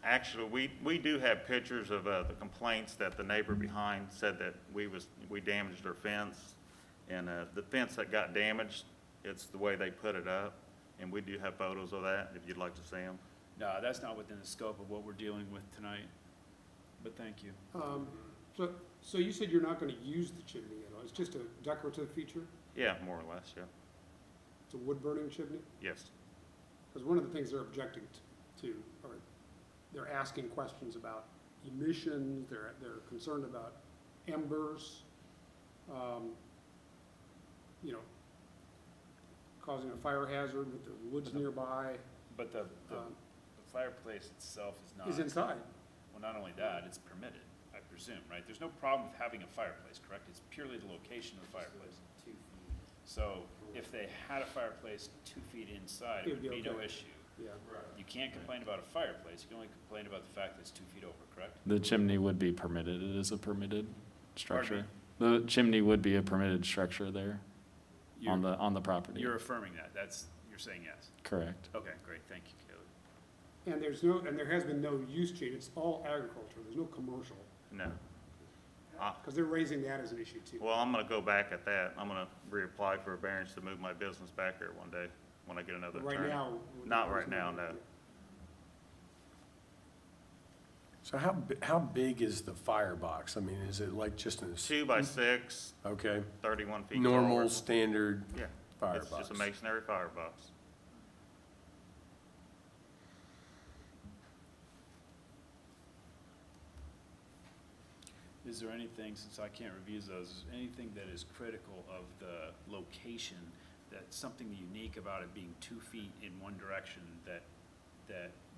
Actually, we do have pictures of the complaints that the neighbor behind said that we damaged their fence. And the fence that got damaged, it's the way they put it up. And we do have photos of that, if you'd like to see them. No, that's not within the scope of what we're dealing with tonight, but thank you. So you said you're not gonna use the chimney at all, it's just a decorative feature? Yeah, more or less, yeah. It's a wood-burning chimney? Yes. Because one of the things they're objecting to, or they're asking questions about emissions, they're concerned about embers, you know, causing a fire hazard with the woods nearby, But the um, fireplace itself is not. is inside. Well, not only that, it's permitted, I presume, right? There's no problem with having a fireplace, correct? It's purely the location of the fireplace. 2 feet. So if they had a fireplace 2 feet inside, it It'd would be be no okay. issue. Yeah. You can't complain about a fireplace, you can only complain about the fact that it's 2 feet over, correct? The chimney would be permitted. It is a permitted structure. Pardon The chimney would be a permitted structure there You're- on the property. You're affirming that, you're saying yes? Correct. Okay, great, thank you, Caleb. And there has been no use change, it's all agriculture, there's no commercial, No. because they're raising that as an issue too. Well, I'm gonna go back at that. I'm gonna reapply for a variance to move my business back there one day when I get another Right attorney. now. Not right now, no. So how big is the firebox? I mean, is it like just a, 2 by 6, okay, 31 feet tall. normal, standard Yeah, it's just a firebox? masonry firebox. Is there anything, since I can't review those, is there anything that is critical of the location, that's something unique about it being 2 feet in one direction that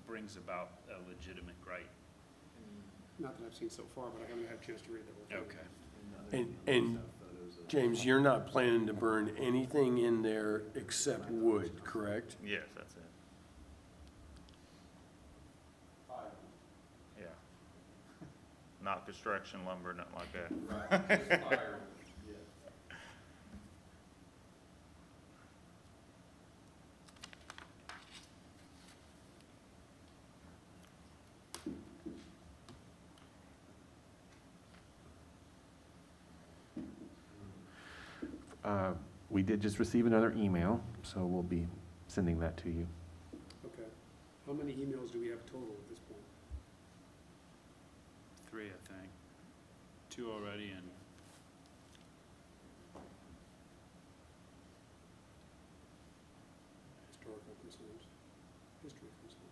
brings about a legitimate gripe? Not that I've seen so far, but I haven't had a chance to read the whole thing. Okay. And James, you're not planning to burn anything in there except wood, correct? Yes, that's it. Yeah. Not construction lumber, nothing like that. We did just receive another email, so we'll be sending that to you. Okay. How many emails do we have total at this point? 3, I think. 2 already, and Historical concerns, history concerns.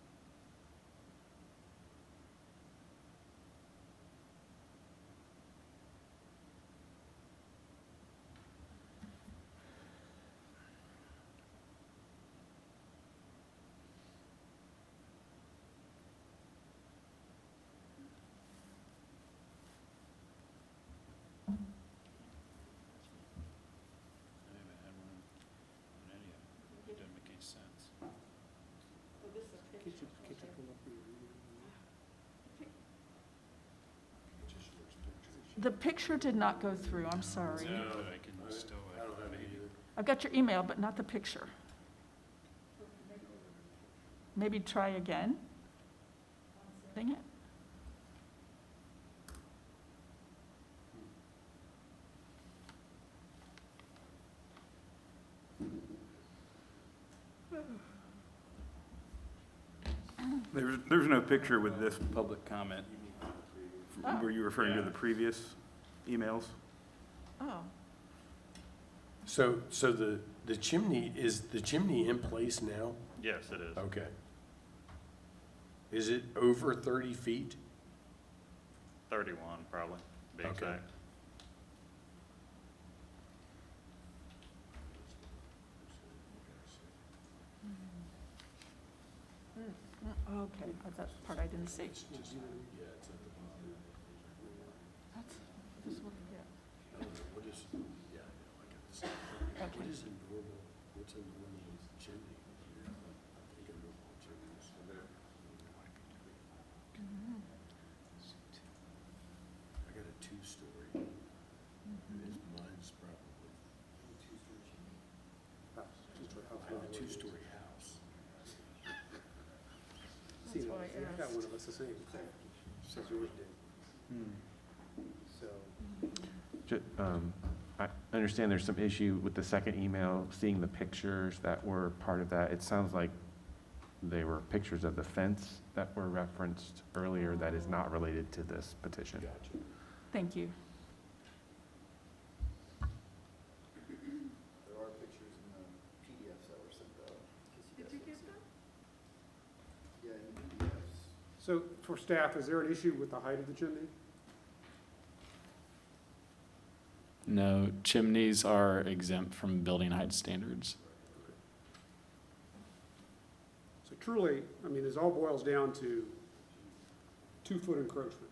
The picture did not go through, I'm sorry. No, but I can still, maybe. I've got your email, but not the picture. Maybe try again. Sending it. There's no picture with this public comment. Oh. Were you referring to the previous emails? Oh, So the chimney, is the chimney in place now? Yes, it is. Okay. Is it over 30 feet? 31, probably, to be Okay. exact. okay, that part I didn't see. That's, this is what I get. What is, yeah, I know, I got this. What Okay. is a normal, what's a normal chimney? I think a normal chimney is. I got a 2-story. And mine's probably. I have a 2-story house. See, That's why I I got asked. one of us the same, says yours did. So, I understand there's some issue with the second email, seeing the pictures that were part of that. It sounds like they were pictures of the fence that were referenced earlier that is not related to this petition. Thank you. There are pictures in the PDFs that were sent out. Did you get them? Yeah, in the PDFs. so for staff, is there an issue with the height of the chimney? No, chimneys are exempt from building height standards. So truly, I mean, this all boils down to 2-foot encroachment.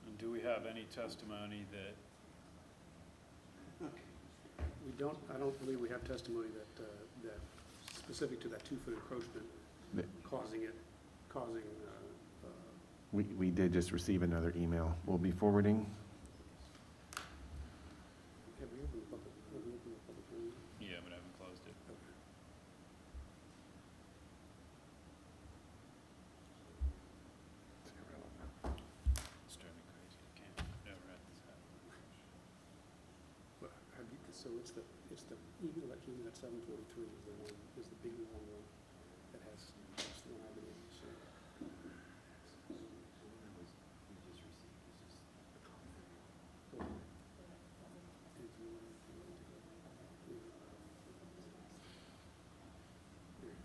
And do we have any testimony that, We don't, I don't believe we have testimony that specific to that 2-foot encroachment The- causing, We did just receive another email. We'll be forwarding. have we opened the public hearing? yeah, but I haven't closed it. It's driving me crazy. I can't, never had this happen. But have you, so it's the email that came in at 7:43 is the one, is the big long one that has, that's the one I've been able to see.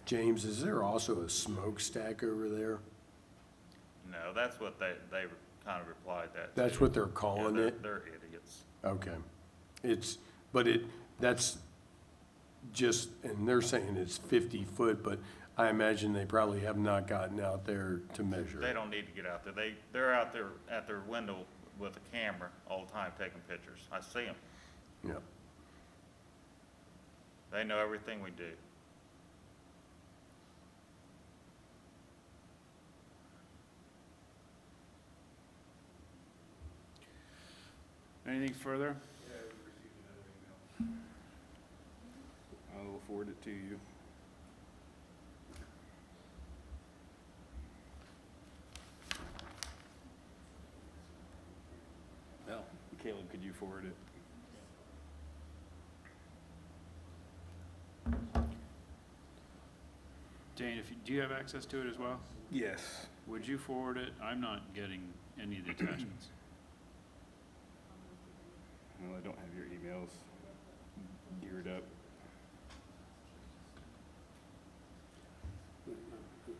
James, is there also a smokestack over there? No, that's what they kind of replied that That's to. what they're Yeah, calling they're- it? They're idiots. Okay. That's just, and they're saying it's 50 foot, but I imagine they probably have not gotten out there to measure. They don't need to get out there. They're out there at their window with a camera all the time taking pictures. I see them. Yeah. They know everything we do. Anything further? I will forward it to you. Well, Caleb, could you forward it? Dane, do you have access to it as well? Yes. Would you forward it? I'm not getting any of the attachments. Well, I don't have your emails geared up. We don't have the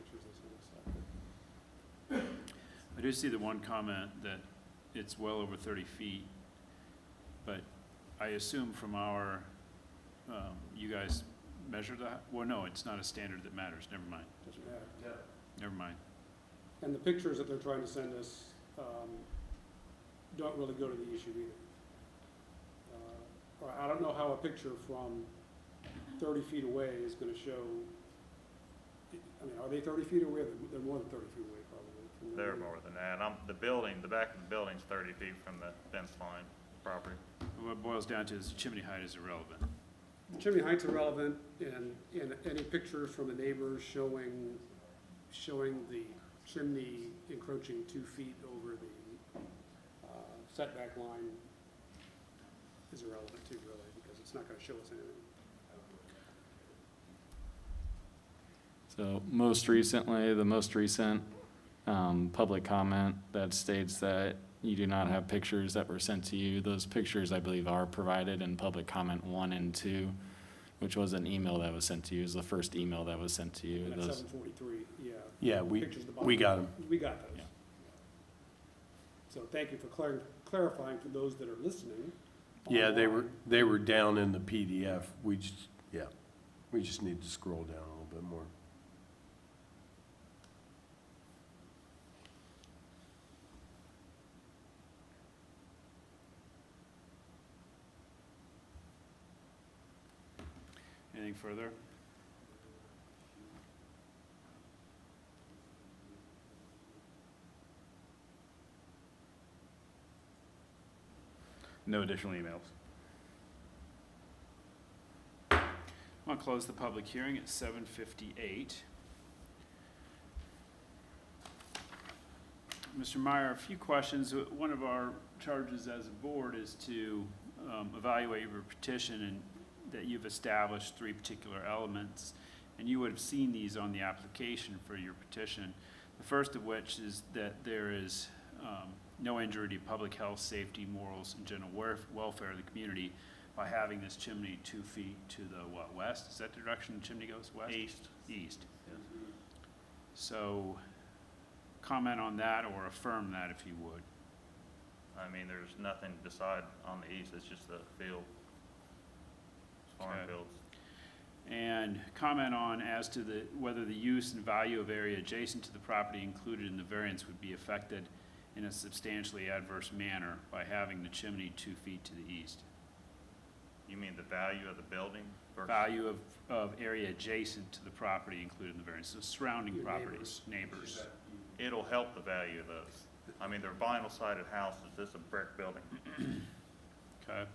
pictures they sent us. I do see the one comment that it's well over 30 feet, but I assume from our, you guys measure that? Well, no, it's not a standard that matters, never mind, Doesn't matter. never mind. And the pictures that they're trying to send us don't really go to the issue either. Or I don't know how a picture from 30 feet away is gonna show, I mean, are they 30 feet away? They're more than 30 feet away, probably. They're more than that. The back of the building's 30 feet from the fence line property. What it boils down to is chimney height is irrelevant. Chimney height's irrelevant, and any pictures from the neighbors showing the chimney encroaching 2 feet over the setback line is irrelevant too, really, because it's not gonna show us anything. So the most recent public comment that states that you do not have pictures that were sent to you. Those pictures, I believe, are provided in public comment 1 and 2, which was an email that was sent to you. It was the first email that was sent to you. And Those, that's 743, yeah. Yeah, Pictures at the bottom. we got them. We got those. Yeah. So thank you for clarifying for those that are listening. Yeah, online. they were down in the PDF. We just need to scroll down a little bit more. Anything further? No additional emails. I want to close the public hearing at 7:58. Mr. Meyer, a few questions. One of our charges as a board is to evaluate your petition and that you've established 3 particular elements, and you would have seen these on the application for your petition. The first of which is that there is no injury to public health, safety, morals, and general welfare of the community by having this chimney 2 feet to the west? Is that the direction the chimney goes, west? East. East. So comment on that or affirm that if you would. I mean, there's nothing to decide on the east, it's just the field. Farm Okay. fields. And comment on as to whether the use and value of area adjacent to the property included in the variance would be affected in a substantially adverse manner by having the chimney 2 feet to the east. You mean the value of the building versus? Value of area adjacent to the property included in the variance, so surrounding Your properties, neighbors. It'll help the value of those. I mean, they're vinyl sided houses, this is a brick building. Okay.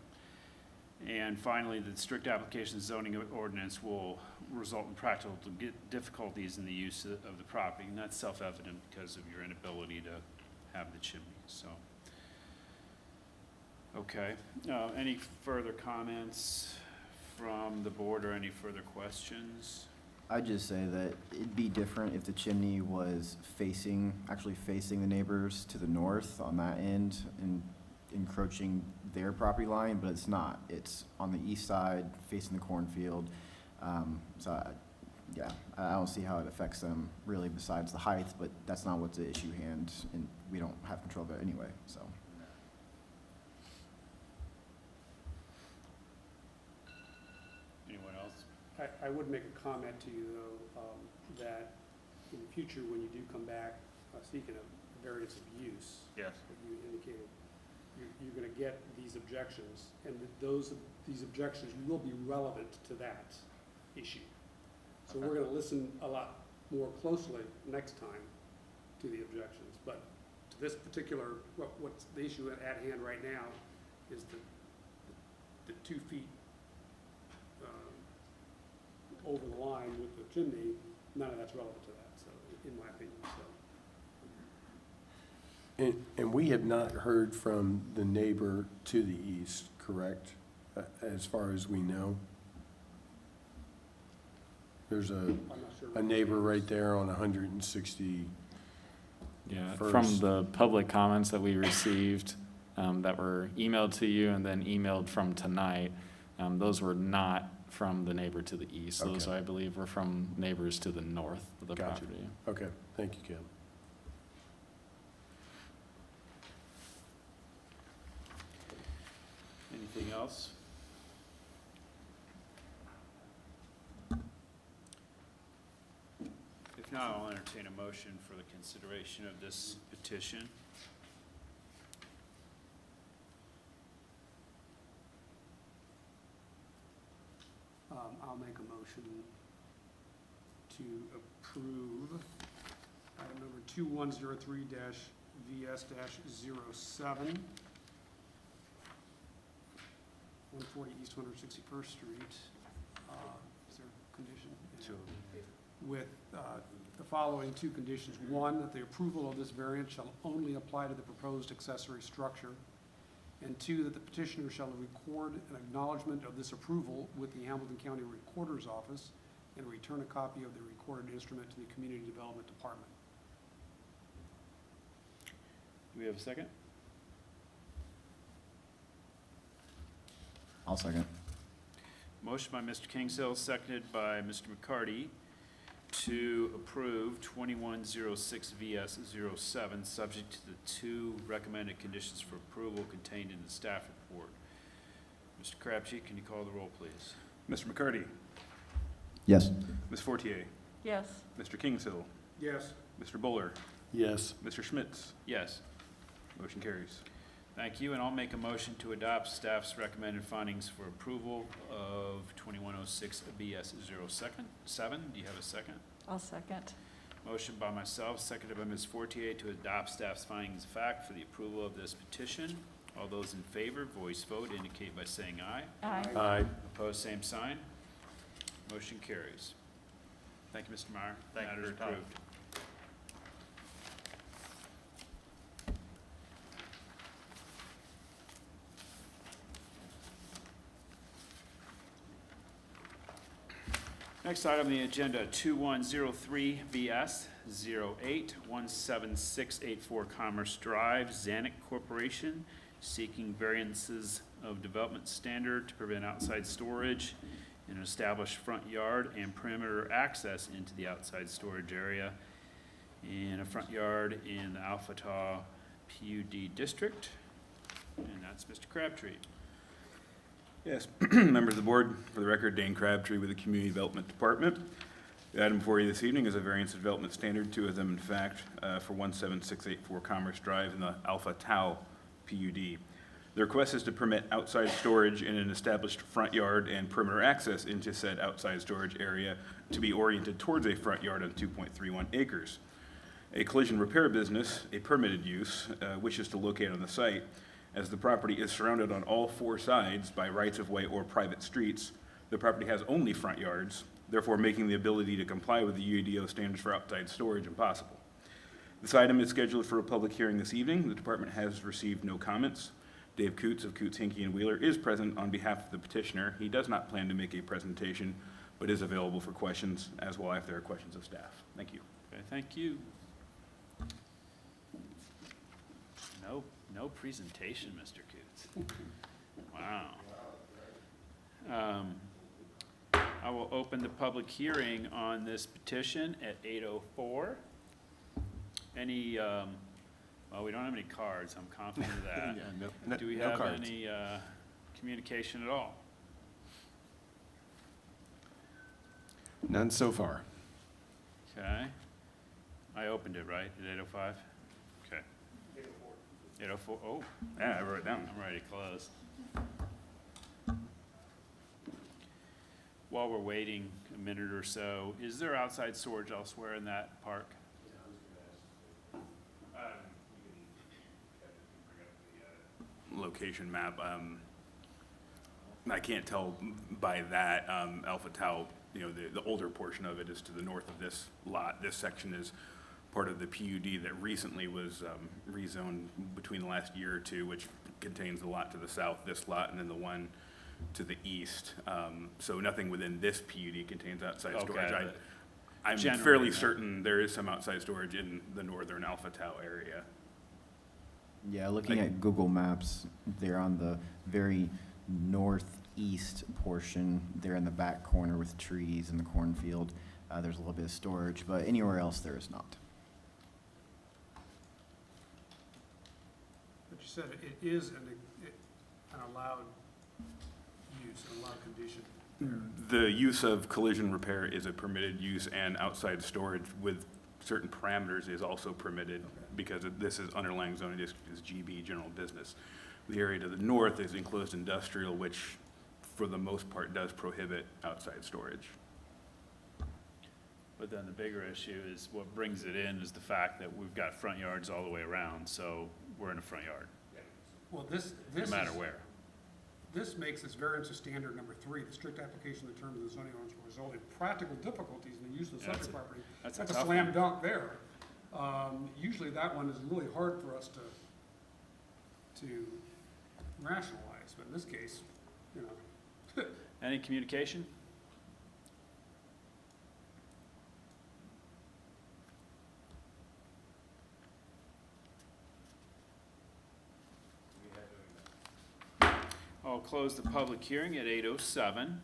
And finally, the strict application of zoning ordinance will result in practical difficulties in the use of the property, and that's self-evident because of your inability to have the chimney, so. Okay, any further comments from the board or any further questions? I'd just say that it'd be different if the chimney was actually facing the neighbors to the north on that end and encroaching their property line, but it's not. It's on the east side, facing the cornfield. I don't see how it affects them really besides the height, but that's not what's the issue hand, and we don't have control of it anyway, so. Anyone else? I would make a comment to you, though, that in the future, when you do come back seeking a variance of use, Yes. that you indicated, you're gonna get these objections, and these objections will be relevant to that issue. So we're gonna listen a lot more closely next time to the objections, but to this particular, what's the issue at hand right now is the 2 feet over the line with the chimney, none of that's relevant to that, so, in my opinion, so. And we have not heard from the neighbor to the east, correct? As far as we know? There's I'm not sure. a neighbor right there on 160. yeah, First. from the public comments that we received, that were emailed to you and then emailed from tonight, those were not from the neighbor to the east. Those, Okay. I believe, were from neighbors to the north of the Gotcha. property. Okay, thank you, Kim. Anything else? If not, I'll entertain a motion for the consideration of this petition. I'll make a motion to approve Item number 2103-VS-07, 140 East 161st Street. Is there a condition? With the following two conditions. One, that the approval of this variance shall only apply to the proposed accessory structure. And two, that the petitioner shall record an acknowledgement of this approval with the Hamilton County Recorder's Office and return a copy of the recorded instrument to the Community Development Department. Do we have a second? I'll second. Motion by Mr. Kingshill, seconded by Mr. McCarty, to approve 2106 VS-07, subject to the two recommended conditions for approval contained in the staff report. Mr. Crabtree, can you call the roll, please? Mr. McCarty? Yes. Ms. Fortier? Yes. Mr. Kingshill? Yes. Mr. Buller? Yes. Mr. Schmitz? Yes. Motion carries. Thank you, and I'll make a motion to adopt staff's recommended findings for approval of 2106 VS-07. Do you have a second? I'll second. Motion by myself, seconded by Ms. Fortier, to adopt staff's findings of fact for the approval of this petition. All those in favor, voice vote, indicate by saying aye. Aye. Aye. Opposed, same sign. Motion carries. Thank you, Mr. Meyer. Thank you for Matter is your time. approved. Next item on the agenda, 2103 VS 08-17684 Commerce Drive, Zanuck Corporation, seeking variances of development standard to prevent outside storage in an established front yard and perimeter access into the outside storage area in a front yard in the Alphatau PUD district. And that's Mr. Crabtree. Yes, members of the board, for the record, Dane Crabtree with the Community Development Department. The item before you this evening is a variance of development standard, two of them in fact, for 17684 Commerce Drive in the Alpha Tau PUD. The request is to permit outside storage in an established front yard and perimeter access into said outside storage area to be oriented towards a front yard on 2.31 acres. A collision repair business, a permitted use, wishes to locate on the site. As the property is surrounded on all four sides by rights-of-way or private streets, the property has only front yards, therefore making the ability to comply with the UDO standards for outside storage impossible. This item is scheduled for a public hearing this evening. The department has received no comments. Dave Coots of Coots, Hinkie, and Wheeler is present on behalf of the petitioner. He does not plan to make a presentation, but is available for questions as well if there are questions of staff. Thank you. Okay, thank you. No presentation, Mr. Coots. Wow. I will open the public hearing on this petition at 8:04. Any, well, we don't have any cards, I'm confident of that. Do we no have cards. any communication at all? None so far. Okay. I opened it, right, at 8:05? Okay. 8:04, oh, Yeah, I wrote it down. I'm ready to close. While we're waiting a minute or so, is there outside storage elsewhere in that park? Location map, I can't tell by that, Alpha Tau, the older portion of it is to the north of this lot. This section is part of the PUD that recently was rezoned between the last year or two, which contains the lot to the south, this lot, and then the one to the east. So nothing within this PUD contains outside storage. Okay, I'm generally, fairly no. certain there is some outside storage in the northern Alpha Tau area. Yeah, looking at Google Maps, they're on the very northeast portion. They're in the back corner with trees and the cornfield. There's a little bit of storage, but anywhere else there is not. But you said it is an allowed use, an allowed condition there. The use of collision repair is a permitted use, and outside storage with certain parameters is also permitted because this is underlying zoning district is GB, general business. The area to the north is enclosed industrial, which for the most part does prohibit outside storage. But then the bigger issue is what brings it in is the fact that we've got front yards all the way around, so we're in a front yard, Well, this no matter is- where. This makes this variance a standard number 3, the strict application of the terms of the zoning ordinance will result in practical difficulties in the use of the Yeah, subject property. that's a That's a tough slam one. dunk there. Usually that one is really hard for us to rationalize, but in this case, you know, Any communication? I'll close the public hearing at 8:07.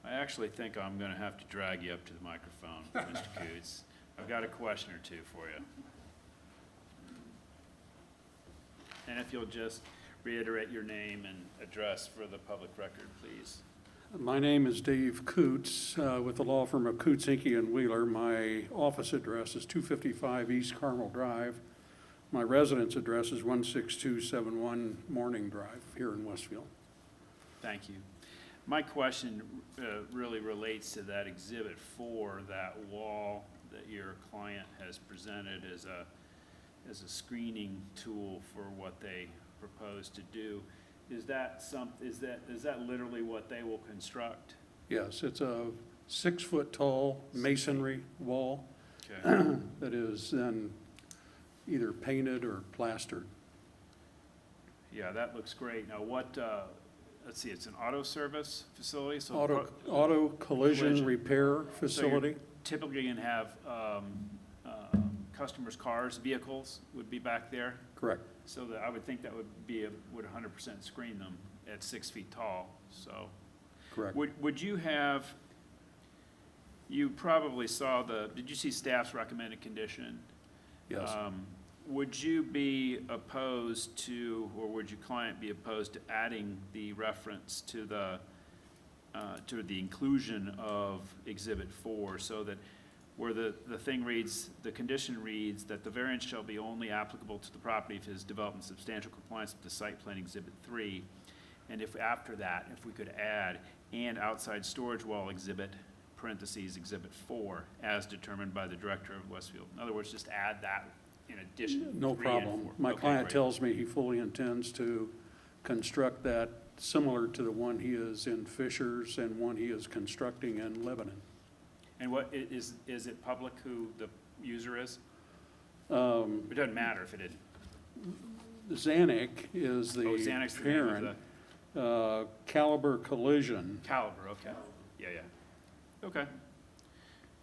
I actually think I'm gonna have to drag you up to the microphone, Mr. Coots. I've got a question or two for you. And if you'll just reiterate your name and address for the public record, please. My name is Dave Coots, with the law firm of Coots, Inky and Wheeler. My office address is 255 East Carmel Drive. My residence address is 16271 Morning Drive here in Westfield. Thank you. My question really relates to that Exhibit 4, that wall that your client has presented as a screening tool for what they propose to do. Is that literally what they will construct? Yes, it's a 6-foot-tall masonry wall Okay. that is then either painted or plastered. Yeah, that looks great. Now what, let's see, it's an auto service facility, so. Auto collision Collision. repair So you're facility. typically gonna have customers' cars, vehicles would be back there? Correct. So that, I would think that would 100% screen them at 6 feet tall, so. Correct. Would you have, you probably saw did you see staff's recommended condition? Yes. Would you be opposed to, or would your client be opposed to adding the reference to the inclusion of Exhibit 4, so that where the thing reads, the condition reads that the variance shall be only applicable to the property if it is developed in substantial compliance with the site plan Exhibit 3, and if after that, if we could add, and outside storage wall exhibit, parentheses, Exhibit 4, as determined by the director of Westfield. In other words, just add that in addition. No 3 and problem. 4. My Okay, client great. tells me he fully intends to construct that similar to the one he is in Fishers and one he is constructing in Lebanon. And what, is it public who the user is? Um, It doesn't matter if it isn't. Zanuck is Oh, the Xanax, the name of parent. the Caliber Collision, Caliber, okay. Yeah. Okay.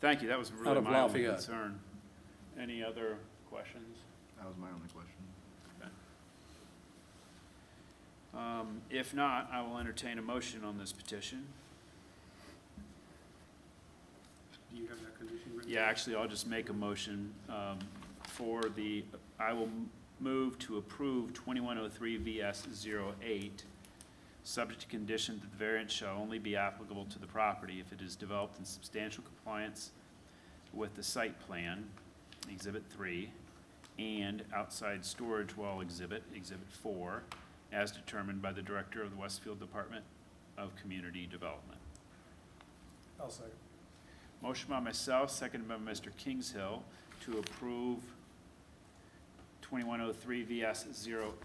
Thank you, that was Out really of my only Lafayette. concern. Any other questions? That was my only question. If not, I will entertain a motion on this petition. do you have that condition written? Yeah, actually, I'll just make a motion I will move to approve 2103 VS 08, subject to condition that the variance shall only be applicable to the property if it is developed in substantial compliance with the site plan, Exhibit 3, and outside storage wall exhibit, Exhibit 4, as determined by the director of the Westfield Department of Community Development. I'll second. Motion by myself, seconded by Mr. Kingshill, to approve 2103 VS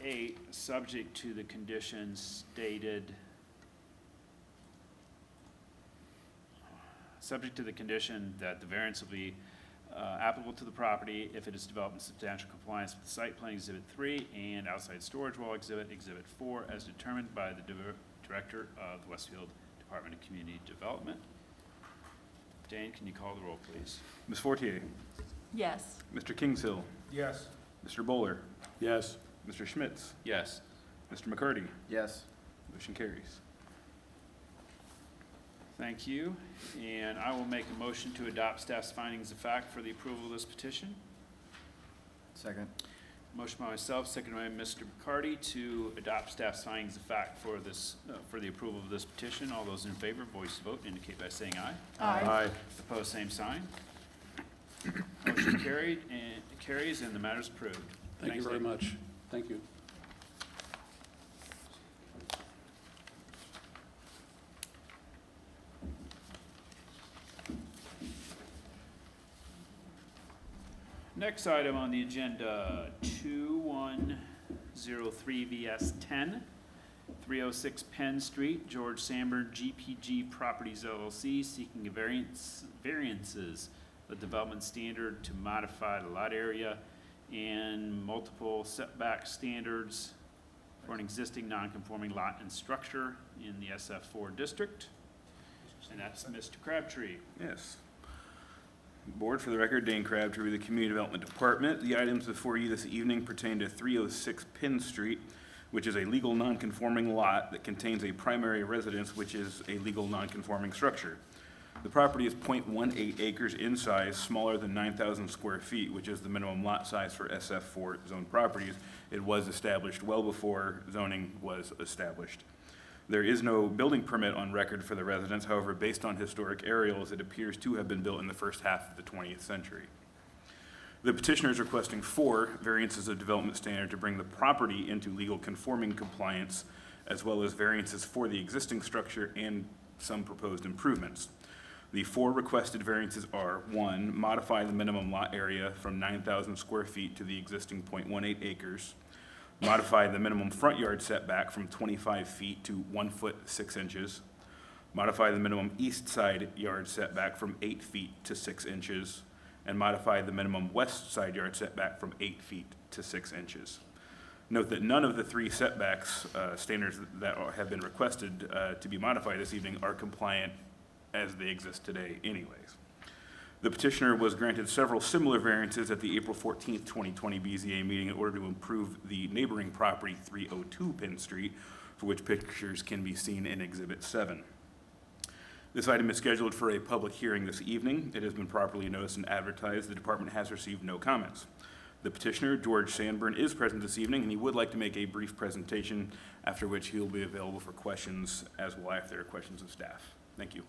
08, subject to the conditions stated, subject to the condition that the variance will be applicable to the property if it is developed in substantial compliance with the site plan Exhibit 3 and outside storage wall exhibit, Exhibit 4, as determined by the director of the Westfield Department of Community Development. Dane, can you call the roll, please? Ms. Fortier, Yes. Mr. Kingshill, Yes. Mr. Bowler, Yes. Mr. Schmitz, Yes. Mr. McCurdy. Yes. Motion carries. Thank you, and I will make a motion to adopt staff's findings of fact for the approval of this petition. Second. Motion by myself, seconded by Mr. McCarty, to adopt staff's findings of fact for this, for the approval of this petition. All those in favor, voice vote, indicate by saying aye. Aye. Opposed, same sign. Motion carries, and the matter is approved. Thank you Thanks, very Dave. much. Thank you. Next item on the agenda, 2103 VS 10, 306 Penn Street, George Sandberg, GPG Properties LLC, seeking variances of development standard to modify the lot area and multiple setback standards for an existing non-conforming lot and structure in the SF4 district. And that's Mr. Crabtree. Yes. Board, for the record, Dane Crabtree with the Community Development Department. The items before you this evening pertain to 306 Penn Street, which is a legal non-conforming lot that contains a primary residence, which is a legal non-conforming structure. The property is 0.18 acres in size, smaller than 9,000 square feet, which is the minimum lot size for SF4 zone properties. It was established well before zoning was established. There is no building permit on record for the residence. However, based on historic aerials, it appears to have been built in the first half of the 20th century. The petitioner is requesting 4 variances of development standard to bring the property into legal conforming compliance, as well as variances for the existing structure and some proposed improvements. The 4 requested variances are: 1, modify the minimum lot area from 9,000 square feet to the existing 0.18 acres. Modify the minimum front yard setback from 25 feet to 1 foot 6 inches. Modify the minimum east side yard setback from 8 feet to 6 inches. And modify the minimum west side yard setback from 8 feet to 6 inches. Note that none of the 3 setbacks standards that have been requested to be modified this evening are compliant as they exist today anyways. The petitioner was granted several similar variances at the April 14th, 2020 BZA meeting in order to improve the neighboring property 302 Penn Street, for which pictures can be seen in Exhibit 7. This item is scheduled for a public hearing this evening. It has been properly noticed and advertised. The department has received no comments. The petitioner, George Sandburn, is present this evening, and he would like to make a brief presentation, after which he will be available for questions, as will I if there are questions of staff. Thank you.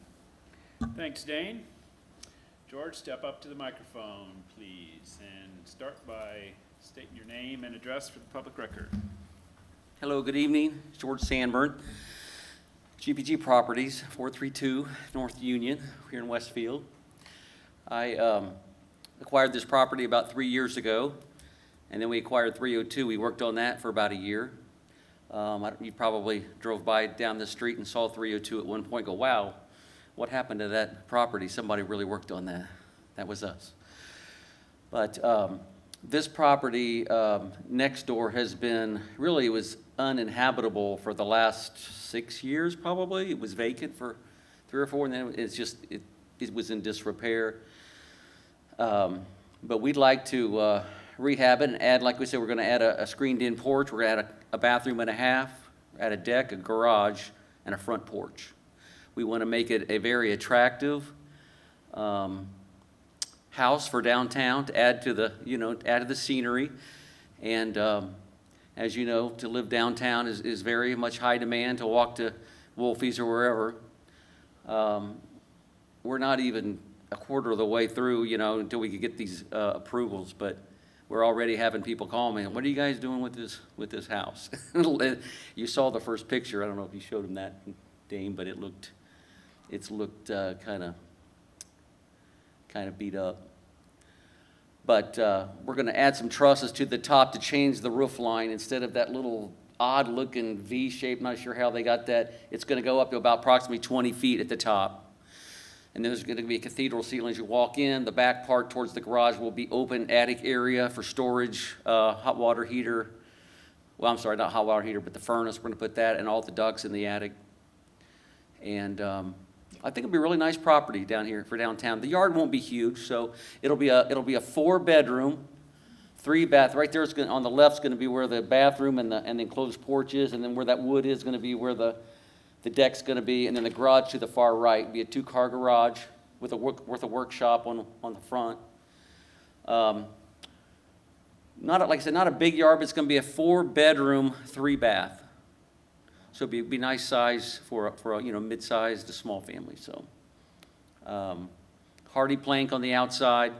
Thanks, Dane. George, step up to the microphone, please, and start by stating your name and address for the public record. Hello, good evening. George Sandburn, GPG Properties, 432 North Union, here in Westfield. I acquired this property about 3 years ago, and then we acquired 302. We worked on that for about a year. You probably drove by down the street and saw 302 at one point, go, wow, what happened to that property? Somebody really worked on that. That was us. But this property next door has been, really it was uninhabitable for the last 6 years probably. It was vacant for 3 or 4, and then it's just, it was in disrepair. But we'd like to rehab it and add, like we said, we're gonna add a screened-in porch. We're gonna add a bathroom and a half, add a deck, a garage, and a front porch. We want to make it a very attractive house for downtown to add to the, add to the scenery. And as you know, to live downtown is very much high demand, to walk to Wolfie's or wherever. We're not even a quarter of the way through, until we could get these approvals, but we're already having people call me, what are you guys doing with this house? You saw the first picture. I don't know if you showed them that, Dane, but it's looked kind of beat up. But we're going to add some trusses to the top to change the roof line. Instead of that little odd-looking V shape, not sure how they got that, it's going to go up to about approximately 20 feet at the top. And then there's going to be a cathedral ceiling as you walk in. The back part towards the garage will be open attic area for storage, hot water heater. Well, I'm sorry, not hot water heater, but the furnace. We're going to put that and all the ducts in the attic. And I think it'll be a really nice property down here for downtown. The yard won't be huge, so it'll be a 4-bedroom, 3-bath. Right there, on the left is going to be where the bathroom and the enclosed porch is, and then where that wood is going to be where the deck's going to be, and then the garage to the far right be a 2-car garage with a workshop on the front. Like I said, not a big yard, but it's going to be a 4-bedroom, 3-bath. So it'd be nice size for a mid-sized to small family. So hardy plank on the outside.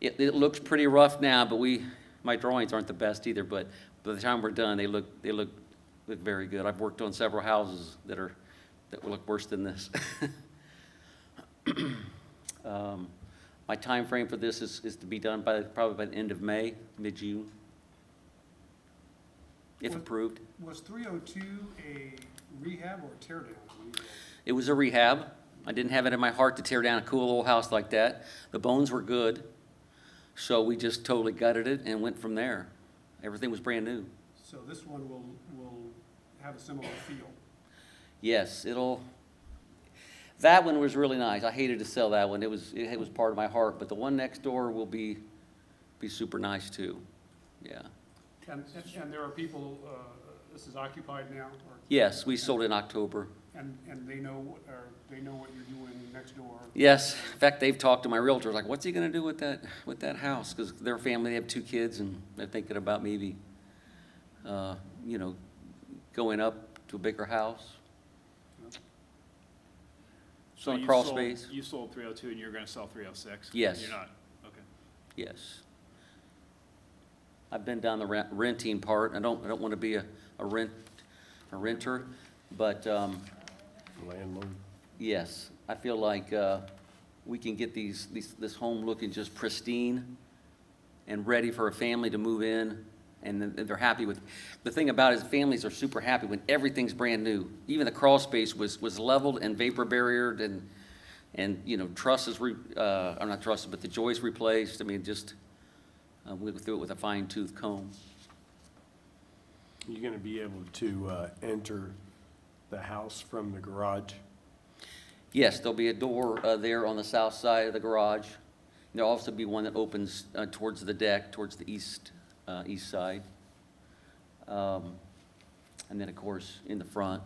It looks pretty rough now, but my drawings aren't the best either. But by the time we're done, they look very good. I've worked on several houses that look worse than this. My My time frame for this is to be done probably by the end of May, mid-June, if approved. Was 302 a rehab or a tear down? It was a rehab. I didn't have it in my heart to tear down a cool old house like that. The bones were good, so we just totally gutted it and went from there. Everything was brand new. So this one will have a similar feel. Yes, that one was really nice. I hated to sell that one. It was part of my heart, but the one next door will be super nice too. Yeah. And there are people, this is occupied now? Or, Yes, we sold in October. and they know what you're doing next door? Yes, in fact, they've talked to my realtors, like, what's he gonna do with that house? Because their family, they have 2 kids, and they're thinking about maybe, going up to a bigger house. So On you crawl sold- space. You sold 302 and you're gonna sell 306? Yes. You're not, okay. Yes. I've been down the renting part. I don't want to be a renter, but, Landlord. yes, I feel like, we can get this home looking just pristine and ready for a family to move in, and then they're happy with. The thing about it is families are super happy when everything's brand new. Even the crawl space was leveled and vapor barriered and trusses, or not trusses, but the joists replaced. I mean, just, we went through it with a fine tooth comb. You're gonna be able to enter the house from the garage? Yes, there'll be a door there on the south side of the garage. There'll also be one that opens towards the deck, towards the east side. And then, of course, in the front.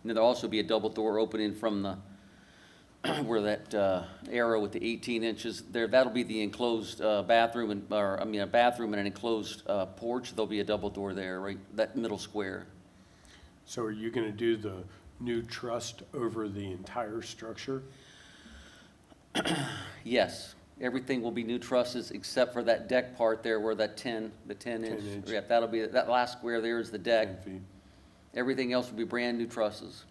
And then there'll also be a double door opening from the, where that arrow with the 18 inches there, that'll be the enclosed bathroom, a bathroom and an enclosed porch. There'll be a double door there, right, that middle square. So are you gonna do the new truss over the entire structure? Yes, everything will be new trusses except for that deck part there where the 10 inch. 10 inch. Yeah, that'll be, that last square there is the deck. 10 feet. Everything else will be brand new trusses.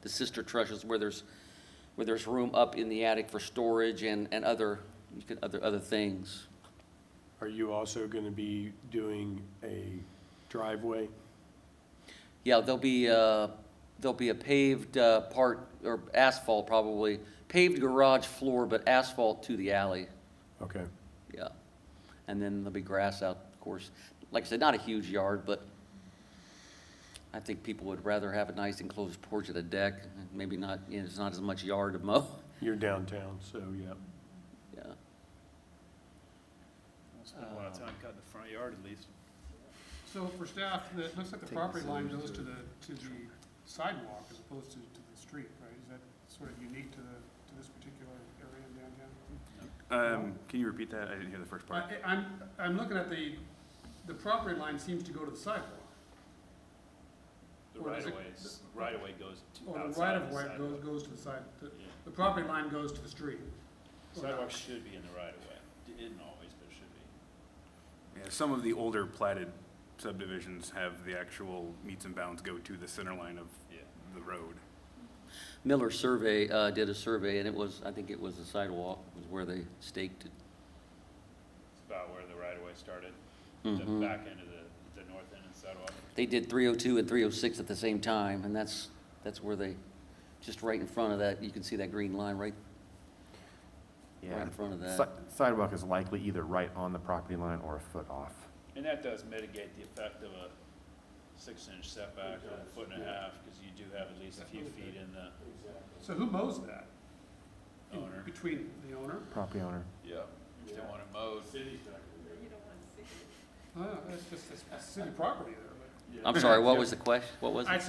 The sister trusses where there's room up in the attic for storage and other things. Are you also gonna be doing a driveway? Yeah, there'll be a paved part, or asphalt probably, paved garage floor, but asphalt to the alley, Okay. yeah. And then there'll be grass out, of course. Like I said, not a huge yard, but I think people would rather have a nice enclosed porch at a deck. Maybe not, it's not as much yard to mow, You're downtown, so yeah. yeah. I'll spend a lot of time cutting the front yard at least. So for staff, it looks like the property line goes to the sidewalk as opposed to the street, right? Is that sort of unique to this particular area in downtown? Can you repeat that? I didn't hear the first part. I'm looking at the property line seems to go to the sidewalk. The Or does it- right of way goes Or the outside right of of the way sidewalk. goes to the side, Yeah. the property line goes to the street. Sidewalk should be in the right of way. It isn't always, but it should be. Yeah, some of the older platted subdivisions have the actual meets and bounds go to the center line of the road. Miller Survey did a survey, and I think it was the sidewalk, was where they staked it. It's about where the right of way started, Mhm. the back end of the north end of the sidewalk. They did 302 and 306 at the same time, and that's where they, just right in front of that, you can see that green line right in front of that. Sidewalk is likely either right on the property line or a foot off. And that does mitigate the effect of a 6-inch setback or a foot and a half, because you do have at least a few feet in the So who mows that? owner. Between the owner? Property owner. Yeah, if they want it mowed. Oh, it's just, it's city property there, I'm sorry, what was the question? What was but. it? It's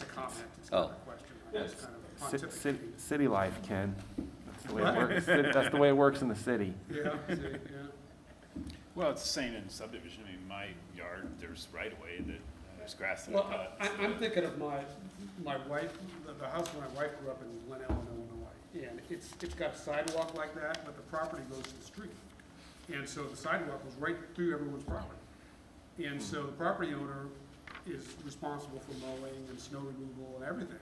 a comment, it's not a question. I'm just kind of pontificating. City life, Ken. That's the way it works. That's the way it works in the city. Yeah, yeah. Well, it's the same in subdivision. I mean, my yard, there's right of way that there's grass that I Well, cut. I'm thinking of my wife, the house where my wife grew up in Glen Ellen, Illinois. And it's got a sidewalk like that, but the property goes to the street. And so the sidewalk goes right through everyone's property. And so the property owner is responsible for mowing and snow removal and everything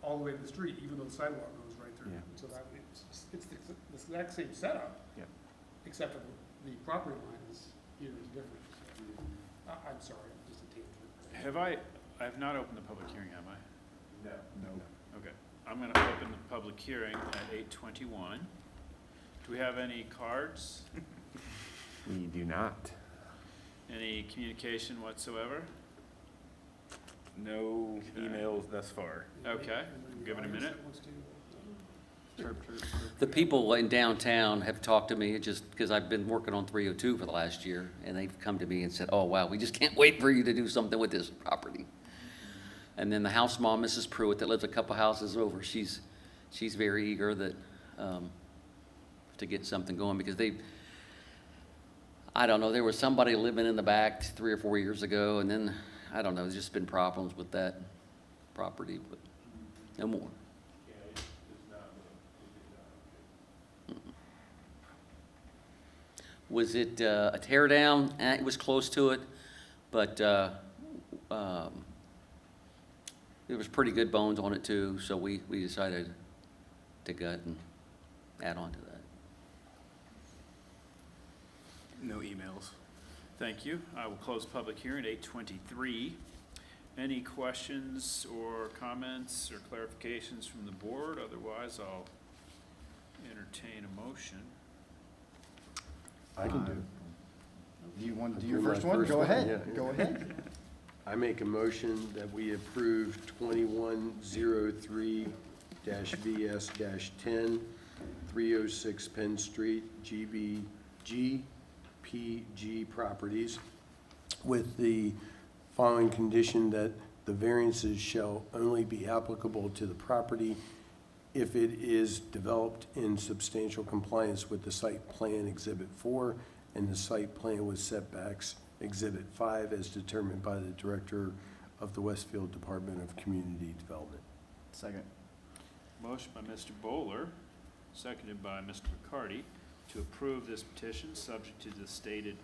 all the way to the street, even though the sidewalk goes right through. Yeah. So that, it's exact same setup. Yep. Except for the property line here is different. So, I'm sorry, I'm just a tangent. I have not opened the public hearing, have I? No. No. Okay, I'm going to open the public hearing at 8:21. Do we have any cards? We do not. Any communication whatsoever? No emails thus far. Okay, give it a minute. The people in downtown have talked to me, just because I've been working on 302 for the last year, and they've come to me and said, oh, wow, we just can't wait for you to do something with this property. And then the house mom, Mrs. Pruitt, that lives a couple houses over, she's very eager that, to get something going, because I don't know, there was somebody living in the back 3 or 4 years ago, and then, I don't know, there's just been problems with that property, but no more. Was it a tear down? It was close to it, but there was pretty good bones on it too, so we decided to gut and add on to that. No emails. Thank you. I will close public hearing at 8:23. Any questions or comments or clarifications from the board? Otherwise, I'll entertain a motion. I can do it. You want to do your Do my first one? first Go one? ahead. Yeah. Go ahead. I make a motion that we approve 2103-VS-10, 306 Penn Street, GPG Properties, with the following condition that the variances shall only be applicable to the property if it is developed in substantial compliance with the site plan Exhibit 4 and the site plan with setbacks Exhibit 5 as determined by the Director of the Westfield Department of Community Development. Second. Motion by Mr. Bowler, seconded by Mr. McCarty, to approve this petition, subject to the stated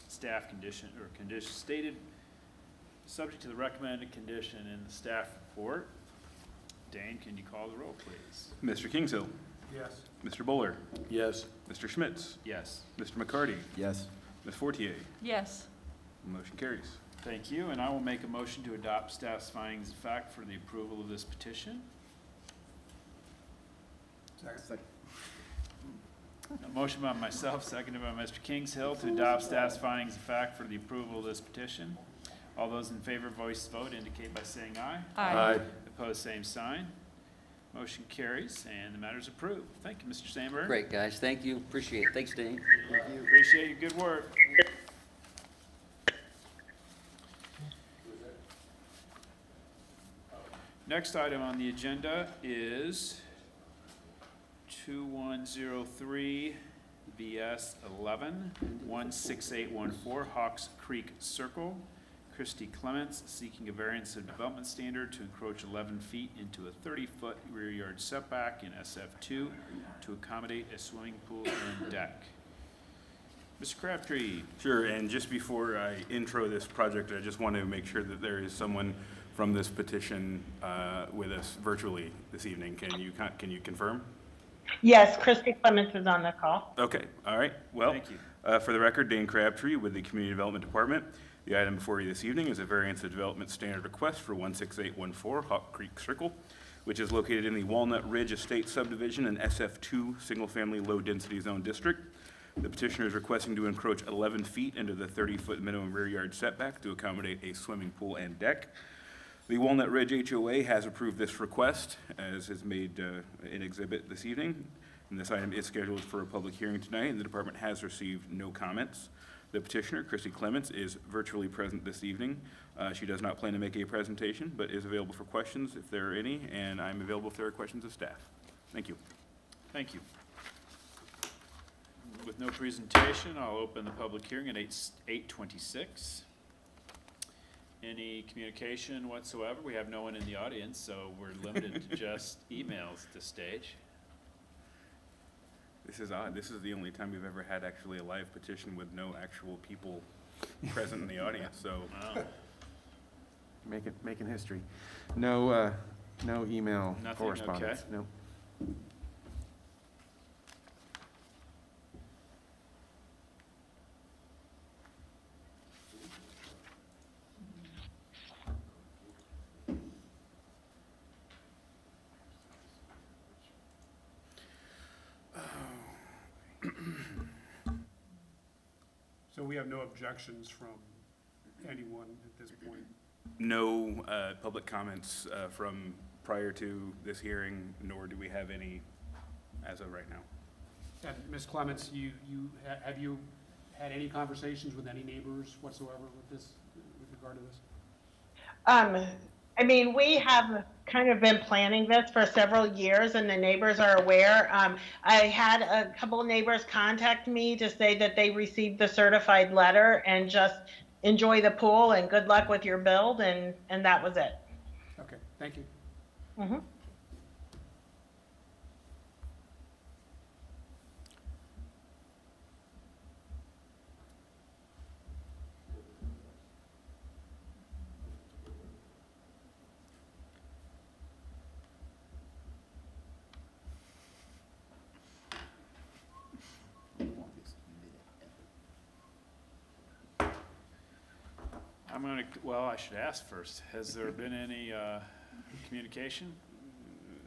staff condition, or condition stated, subject to the recommended condition in the staff report. Dane, can you call the roll, please? Mr. Kingshill. Yes. Mr. Bowler. Yes. Mr. Schmitz. Yes. Mr. McCarty. Yes. Ms. Fortier. Yes. Motion carries. Thank you, and I will make a motion to adopt staff's findings of fact for the approval of this petition. Second. A motion by myself, seconded by Mr. Kingshill, to adopt staff's findings of fact for the approval of this petition. All those in favor, voice vote, indicate by saying aye. Aye. Opposed, same sign. Motion carries, and the matter is approved. Thank you, Mr. Sandberg. Great, guys, thank you, appreciate it, thanks, Dane. Appreciate your good work. Next item on the agenda is 2103 BS 11 16814 Hawks Creek Circle. Christy Clements seeking a variance of development standard to encroach 11 feet into a 30-foot rear yard setback in SF2 to accommodate a swimming pool and deck. Mr. Crabtree. Sure, and just before I intro this project, I just want to make sure that there is someone from this petition with us virtually this evening. Can you confirm? Yes, Christy Clements is on the call. Okay, all right. Well, Thank you. For the record, Dane Crabtree with the Community Development Department. The item before you this evening is a variance of development standard request for 16814 Hawk Creek Circle, which is located in the Walnut Ridge Estate Subdivision in SF2 Single-Family Low-Density Zone District. The petitioner is requesting to encroach 11 feet into the 30-foot minimum rear yard setback to accommodate a swimming pool and deck. The Walnut Ridge HOA has approved this request, as is made in exhibit this evening. And this item is scheduled for a public hearing tonight, and the department has received no comments. The petitioner, Christy Clements, is virtually present this evening. She does not plan to make a presentation, but is available for questions if there are any, and I'm available if there are questions of staff. Thank you. Thank you. With no presentation, I'll open the public hearing at 8:26. Any communication whatsoever? We have no one in the audience, so we're limited to just emails at this stage. This is odd. This is the only time we've ever had actually a live petition with no actual people present in the audience, so. Wow. Making history. No email Nothing, correspondence. okay. No. So we have no objections from anyone at this point? No public comments from prior to this hearing, nor do we have any as of right now. And Ms. Clements, have you had any conversations with any neighbors whatsoever with regard to this? I mean, we have kind of been planning this for several years and the neighbors are aware. I had a couple of neighbors contact me to say that they received the certified letter and just enjoy the pool and good luck with your build, and that was it. Okay, thank you. Mhm. Well, I should ask first, has there been any communication?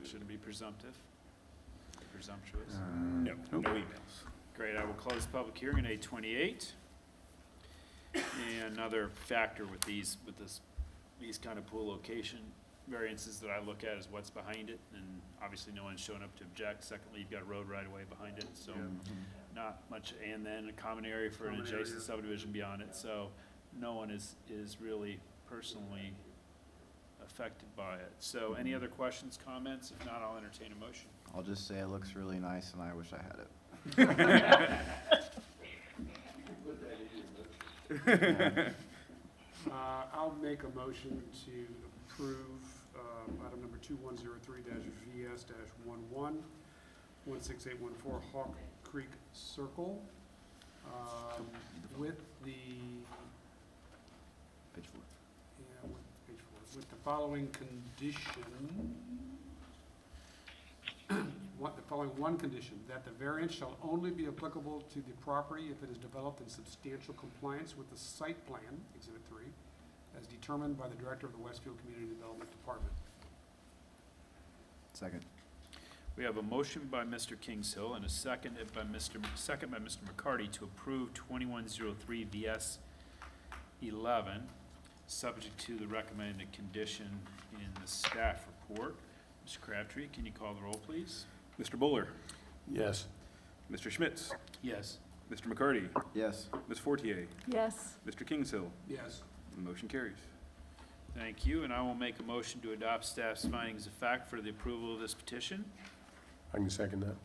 Shouldn't be presumptuous. No, no emails. Great, I will close the public hearing on 8:28. And another factor with these kind of pool location variances that I look at is what's behind it, and obviously no one's shown up to object. Secondly, you've got a road right away behind it, so not much, and then a common area for an adjacent subdivision beyond it, so no one is really personally affected by it. So any other questions, comments? If not, I'll entertain a motion. I'll just say it looks really nice, and I wish I had it. I'll make a motion to approve item number 2103-VS-11, 16814 Hawk Creek Circle, with the Page 4. Yeah, page 4. With the following condition, the following one condition, that the variance shall only be applicable to the property if it is developed in substantial compliance with the site plan, Exhibit 3, as determined by the Director of the Westfield Community Development Department. Second. We have a motion by Mr. Kingshill and a second by Mr. McCarty to approve 2103 VS 11, subject to the recommended condition in the staff report. Mr. Crabtree, can you call the roll, please? Mr. Buller, Yes. Mr. Schmitz, Yes. Mr. McCarty, Yes. Ms. Fortier, Yes. Mr. Kingshill. Yes. The motion carries. Thank you, and I will make a motion to adopt staff's findings of fact for the approval of this petition. I can second that.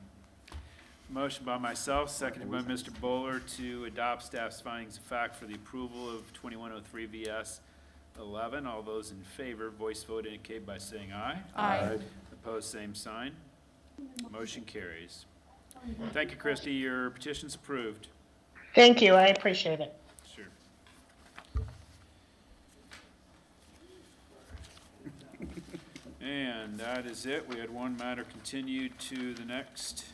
Motion by myself, seconded by Mr. Bowler to adopt staff's findings of fact for the approval of 2103 VS 11. All those in favor, voice vote indicate by saying aye. Aye. Opposed, same sign. Motion carries. Thank you, Christie. Your petition's approved. Thank you, I appreciate it. Sure. And that is it. We had one matter continued to the next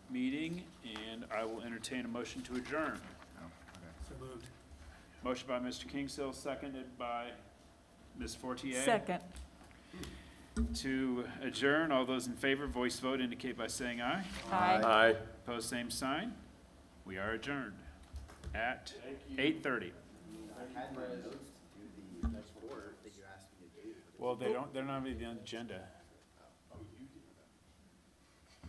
meeting, and I will entertain a motion to adjourn. So moved. Motion by Mr. Kingshill, seconded by Ms. Fortier. Second. To adjourn, all those in favor, voice vote indicate by saying aye. Aye. Aye. Opposed, same sign. We are adjourned at 8:30. I had my notes to do the next report that you asked me to do. Well, they're not on the agenda.